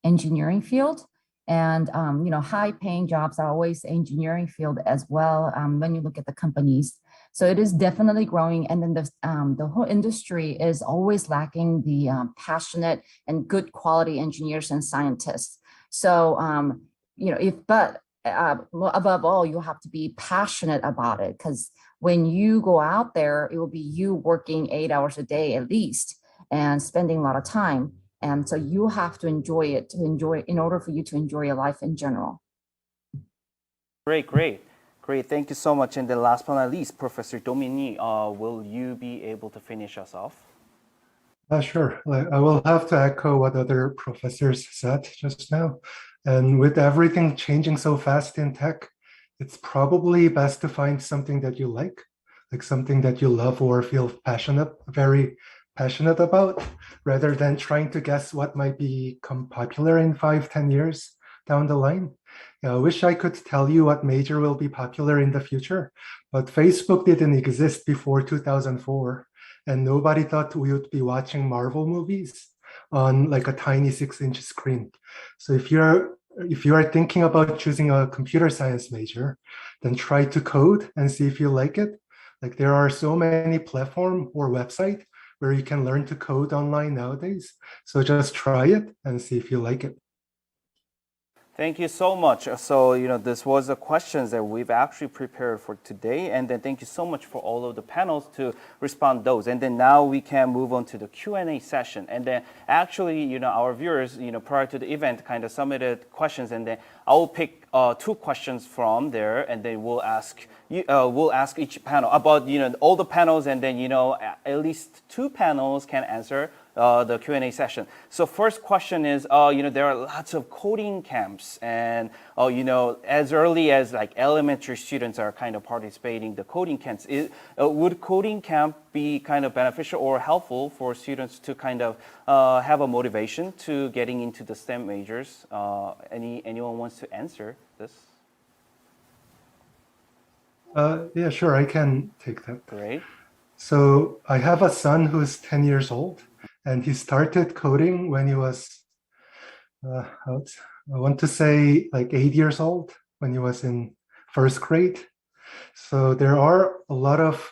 engineering field. And, high paying jobs are always engineering field as well when you look at the companies. So it is definitely growing. And then the whole industry is always lacking the passionate and good quality engineers and scientists. So, above all, you have to be passionate about it, because when you go out there, it will be you working 8 hours a day at least and spending a lot of time. And so you have to enjoy it in order for you to enjoy your life in general. Great. Thank you so much. And then last but not least, Professor Dominique, will you be able to finish us off? Sure. I will have to echo what other professors said just now. And with everything changing so fast in tech, it's probably best to find something that you like something that you love or feel very passionate about, rather than trying to guess what might become popular in 5-10 years down the line. I wish I could tell you what major will be popular in the future, but Facebook didn't exist before 2004, and nobody thought we would be watching Marvel movies on like a tiny 6-inch screen. So if you are thinking about choosing a computer science major, then try to code and see if you like it. Like there are so many platforms or websites where you can learn to code online nowadays. So just try it and see if you like it. Thank you so much. So, this was the questions that we've actually prepared for today. And then thank you so much for all of the panels to respond those. And then now we can move on to the Q&A session. And then actually, our viewers, prior to the event kind of submitted questions. And then I'll pick 2 questions from there. And then we'll ask each panel about, all the panels. And then, at least 2 panels can answer the Q&A session. So first question is, there are lots of coding camps, and as early as like elementary students are kind of participating the coding camps. Would coding camp be kind of beneficial or helpful for students to kind of have a motivation to getting into the STEM majors? Anyone wants to answer this? Yeah, sure, I can take that. Great. So I have a son who's 10 years old. And he started coding when he was, I want to say like 8 years old, when he was in 1st grade. So there are a lot of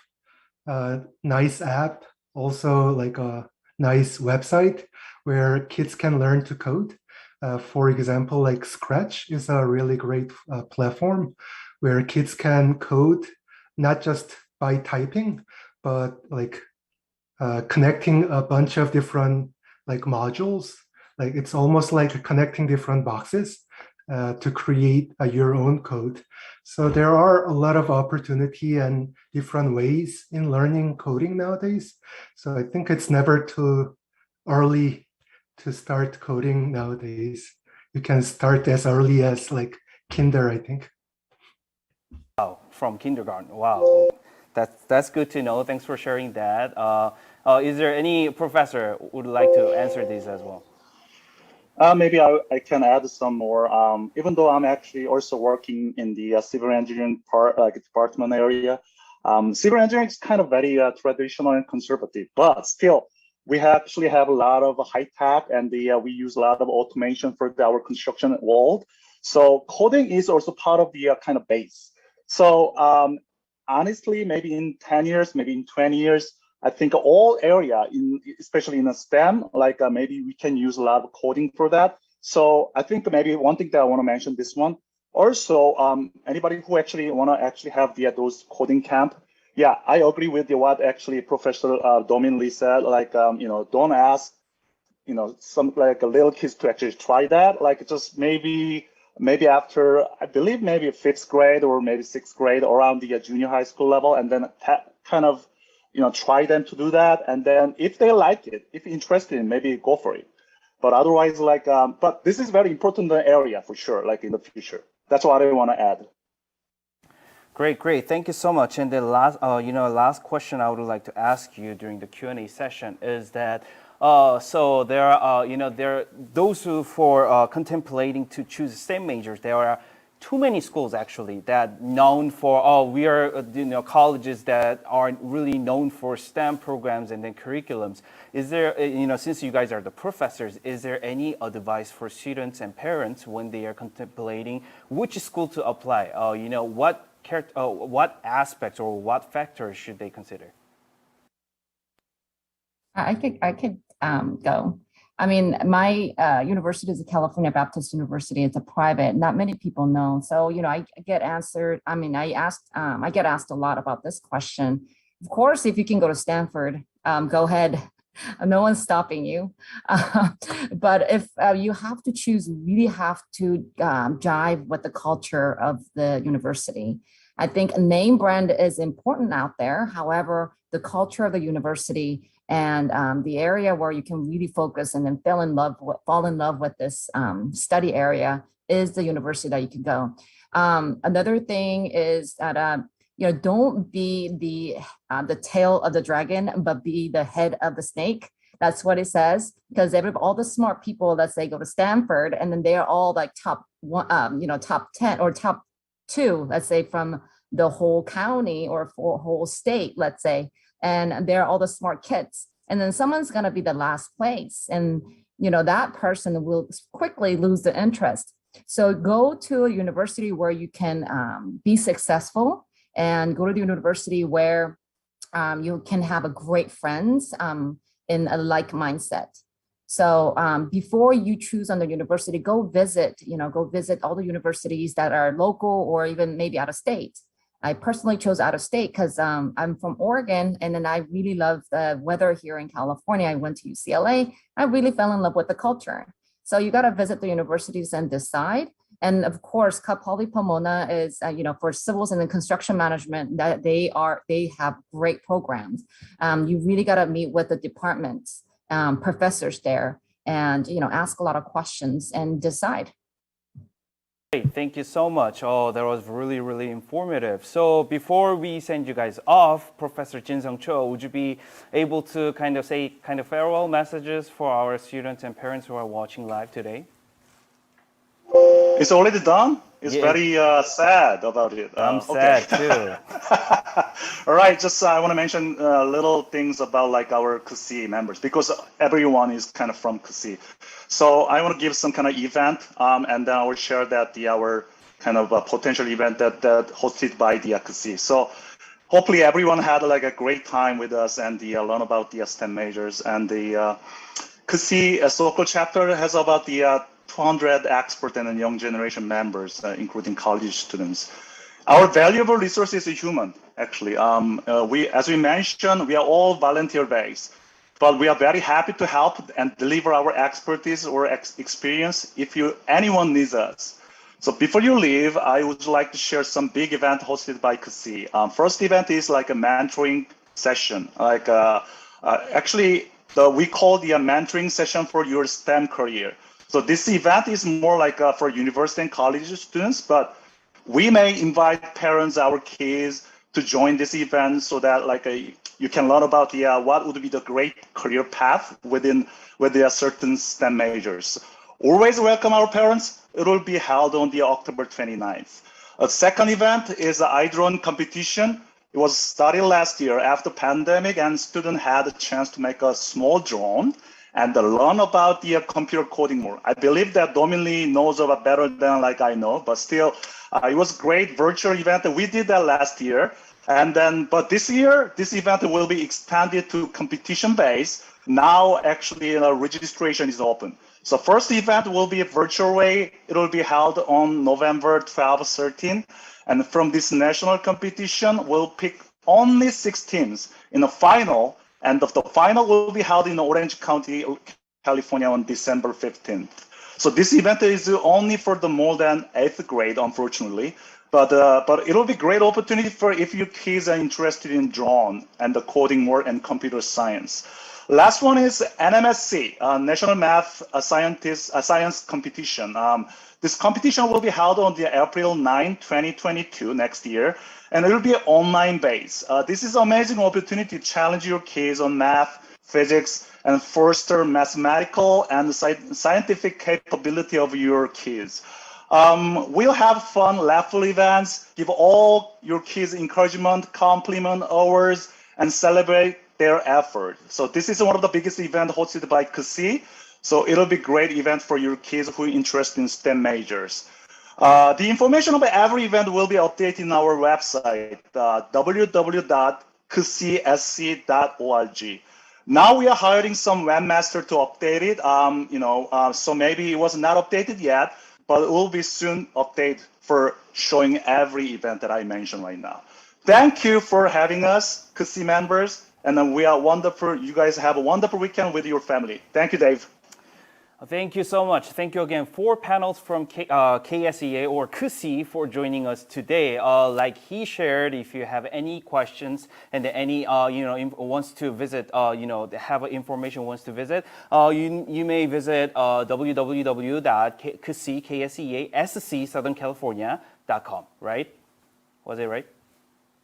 nice app, also like a nice website where kids can learn to code. For example, like Scratch is a really great platform where kids can code not just by typing, but like connecting a bunch of different like modules. Like it's almost like connecting different boxes to create your own code. So there are a lot of opportunity and different ways in learning coding nowadays. So I think it's never too early to start coding nowadays. You can start as early as like kinder, I think. Wow, from kindergarten. Wow, that's good to know. Thanks for sharing that. Is there any professor who would like to answer these as well? Maybe I can add some more. Even though I'm actually also working in the civil engineering department area, civil engineering is kind of very traditional and conservative, but still, we actually have a lot of high tech, and we use a lot of automation for our construction world. So coding is also part of the kind of base. So honestly, maybe in 10 years, maybe in 20 years, I think all area, especially in the STEM, like maybe we can use a lot of coding for that. So I think maybe one thing that I want to mention this one. Also, anybody who actually want to have those coding camp, yeah, I agree with what actually Professor Domin Lee said. Like, don't ask, some like little kids to actually try that. Like, just maybe maybe after, I believe maybe 5th grade or maybe 6th grade, around the junior high school level, and then kind of, try them to do that. And then if they like it, if interested in, maybe go for it. But otherwise, but this is very important area for sure, like in the future. That's what I want to add. Great. Thank you so much. And the last question I would like to ask you during the Q&A session is that, so there are, those who for contemplating to choose STEM majors, there are too many schools actually that known for, we are, colleges that are really known for STEM programs and then curriculums. Is there, since you guys are the professors, is there any advice for students and parents when they are contemplating which school to apply? What aspects or what factors should they consider? I could go. I mean, my university is a California Baptist University. It's a private. Not many people know. So, I get answered. I mean, I get asked a lot about this question. Of course, if you can go to Stanford, go ahead. No one's stopping you. But if you have to choose, you really have to jive with the culture of the university. I think a name brand is important out there. However, the culture of the university and the area where you can really focus and then fall in love with this study area is the university that you can go. Another thing is that don't be the tail of the dragon, but be the head of the snake. That's what it says, because all the smart people, let's say, go to Stanford, and then they're all like top 10 or top 2, let's say, from the whole county or whole state, let's say, and they're all the smart kids. And then someone's going to be the last place, and that person will quickly lose the interest. So go to a university where you can be successful, and go to the university where you can have a great friends in a like mindset. So before you choose on the university, go visit all the universities that are local or even maybe out of state. I personally chose out of state because I'm from Oregon, and then I really love the weather here in California. I went to UCLA. I really fell in love with the culture. So you got to visit the universities and decide. And of course, Cal Poly Pomona is, for civils and then construction management, that they have great programs. You really got to meet with the departments, professors there, and ask a lot of questions and decide. Great, thank you so much. Oh, that was really, really informative. So before we send you guys off, Professor Jin-Sung Cho, would you be able to say farewell messages for our students and parents who are watching live today? It's already done? It's very sad about it. I'm sad too. All right, I want to mention little things about our KC members, because everyone is kind of from KC. So I want to give some kind of event, and then I will share that our kind of potential event that hosted by the KC. So hopefully everyone had a great time with us and learn about the STEM majors. And the KC local chapter has about 200 expert and young generation members, including college students. Our valuable resource is human, actually. As we mentioned, we are all volunteer-based, but we are very happy to help and deliver our expertise or experience if anyone needs us. So before you leave, I would like to share some big event hosted by KC. First event is a mentoring session. Actually, we call the mentoring session for your STEM career. So this event is more for university and college students, but we may invite parents, our kids, to join this event so that you can learn about what would be the great career path with the certain STEM majors. Always welcome our parents. It will be held on the October 29th. A second event is the iDrone competition. It was started last year after pandemic, and students had a chance to make a small drone and learn about the computer coding more. I believe that Dominic knows about better than I know, but still, it was a great virtual event. We did that last year. And then, but this year, this event will be expanded to competition-based. Now, actually, registration is open. So first event will be a virtual way. It will be held on November 12, 13. And from this national competition, we'll pick only 6 teams in the final. And the final will be held in Orange County, California on December 15th. So this event is only for the more than 8th grade, unfortunately. But it'll be great opportunity for if your kids are interested in drone and the coding work and computer science. Last one is NMSC, National Math Science Competition. This competition will be held on the April 9, 2022, next year, and it will be online based. This is an amazing opportunity to challenge your kids on math, physics, and foster mathematical and scientific capability of your kids. We'll have fun, laughful events, give all your kids encouragement, compliment awards, and celebrate their effort. So this is one of the biggest events hosted by KC. So it'll be a great event for your kids who are interested in STEM majors. The information about every event will be updated in our website, www.kcsc.org. Now we are hiring some webmaster to update it. So maybe it was not updated yet, but it will be soon updated for showing every event that I mentioned right now. Thank you for having us, KC members, and then we are wonderful. You guys have a wonderful weekend with your family. Thank you, Dave. Thank you so much. Thank you again. 4 panels from KSEA or KSE for joining us today. Like he shared, if you have any questions and any wants to visit, have information wants to visit, you may visit www.kseasouthern.com. Right? Was it right?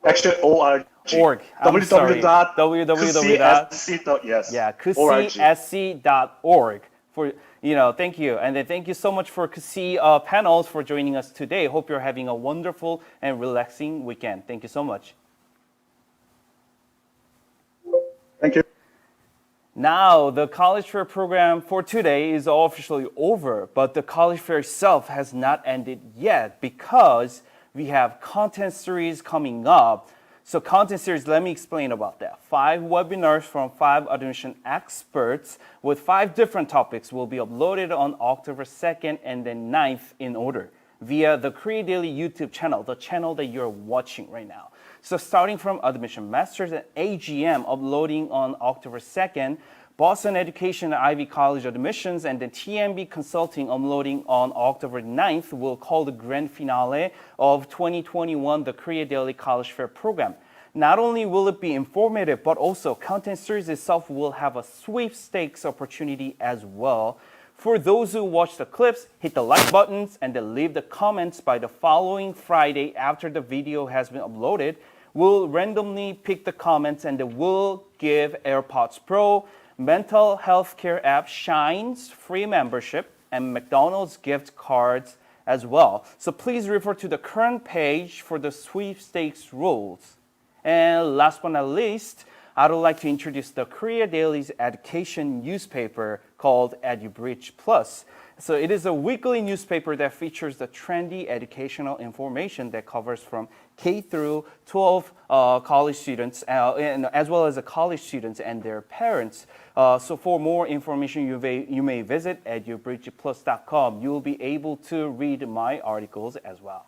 Actually, org. www.kcsc.org. Yes. Yeah, kcsc.org. Thank you. And then thank you so much for KC panels for joining us today. Hope you're having a wonderful and relaxing weekend. Thank you so much. Thank you. Now, the college fair program for today is officially over, but the college fair itself has not ended yet because we have content series coming up. So content series, let me explain about that. 5 webinars from 5 admission experts with 5 different topics will be uploaded on October 2nd and then 9th in order via the Korea Daily YouTube channel, the channel that you're watching right now. So starting from Admission Masters and AGM uploading on October 2nd, Boston Education and Ivy College admissions, and then TMB Consulting uploading on October 9th will call the grand finale of 2021, the Korea Daily College Fair program. Not only will it be informative, but also content series itself will have a sweepstakes opportunity as well. For those who watch the clips, hit the like buttons and then leave the comments by the following Friday after the video has been uploaded. We'll randomly pick the comments and then we'll give AirPods Pro, mental health care app Shine's free membership, and McDonald's gift cards as well. So please refer to the current page for the sweepstakes rules. And last but not least, I would like to introduce the Korea Daily's education newspaper called EduBridge Plus. So it is a weekly newspaper that features the trendy educational information that covers from K through 12 college students, and as well as the college students and their parents. So for more information, you may visit edubridgeplus.com. You will be able to read my articles as well.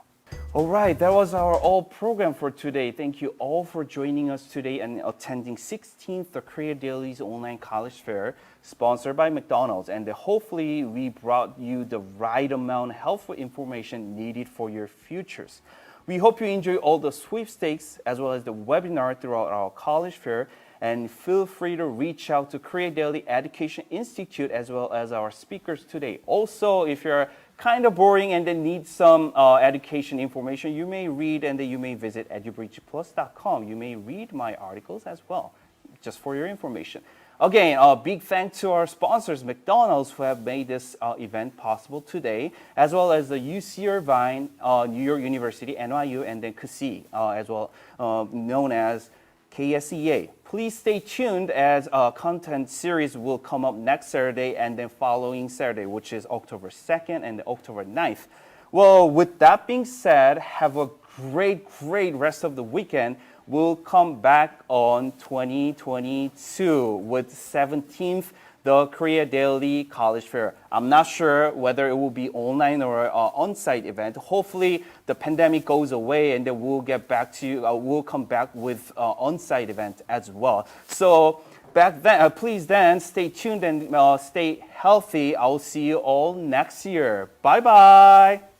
All right, that was our all program for today. Thank you all for joining us today and attending 16th the Korea Daily's online college fair, sponsored by McDonald's. And hopefully we brought you the right amount of helpful information needed for your futures. We hope you enjoy all the sweepstakes as well as the webinar throughout our college fair. And feel free to reach out to Korea Daily Education Institute as well as our speakers today. Also, if you're kind of boring and then need some education information, you may read and then you may visit edubridgeplus.com. You may read my articles as well, just for your information. Again, a big thanks to our sponsors, McDonald's, who have made this event possible today, as well as the UC Irvine, New York University, NYU, and then KC, as well, known as KSEA. Please stay tuned as a content series will come up next Saturday and then following Saturday, which is October 2nd and October 9th. Well, with that being said, have a great rest of the weekend. We'll come back on 2022 with 17th the Korea Daily College Fair. I'm not sure whether it will be online or on-site event. Hopefully the pandemic goes away and then we'll get back to you. We'll come back with on-site event as well. So Please then stay tuned and stay healthy. I will see you all next year. Bye bye.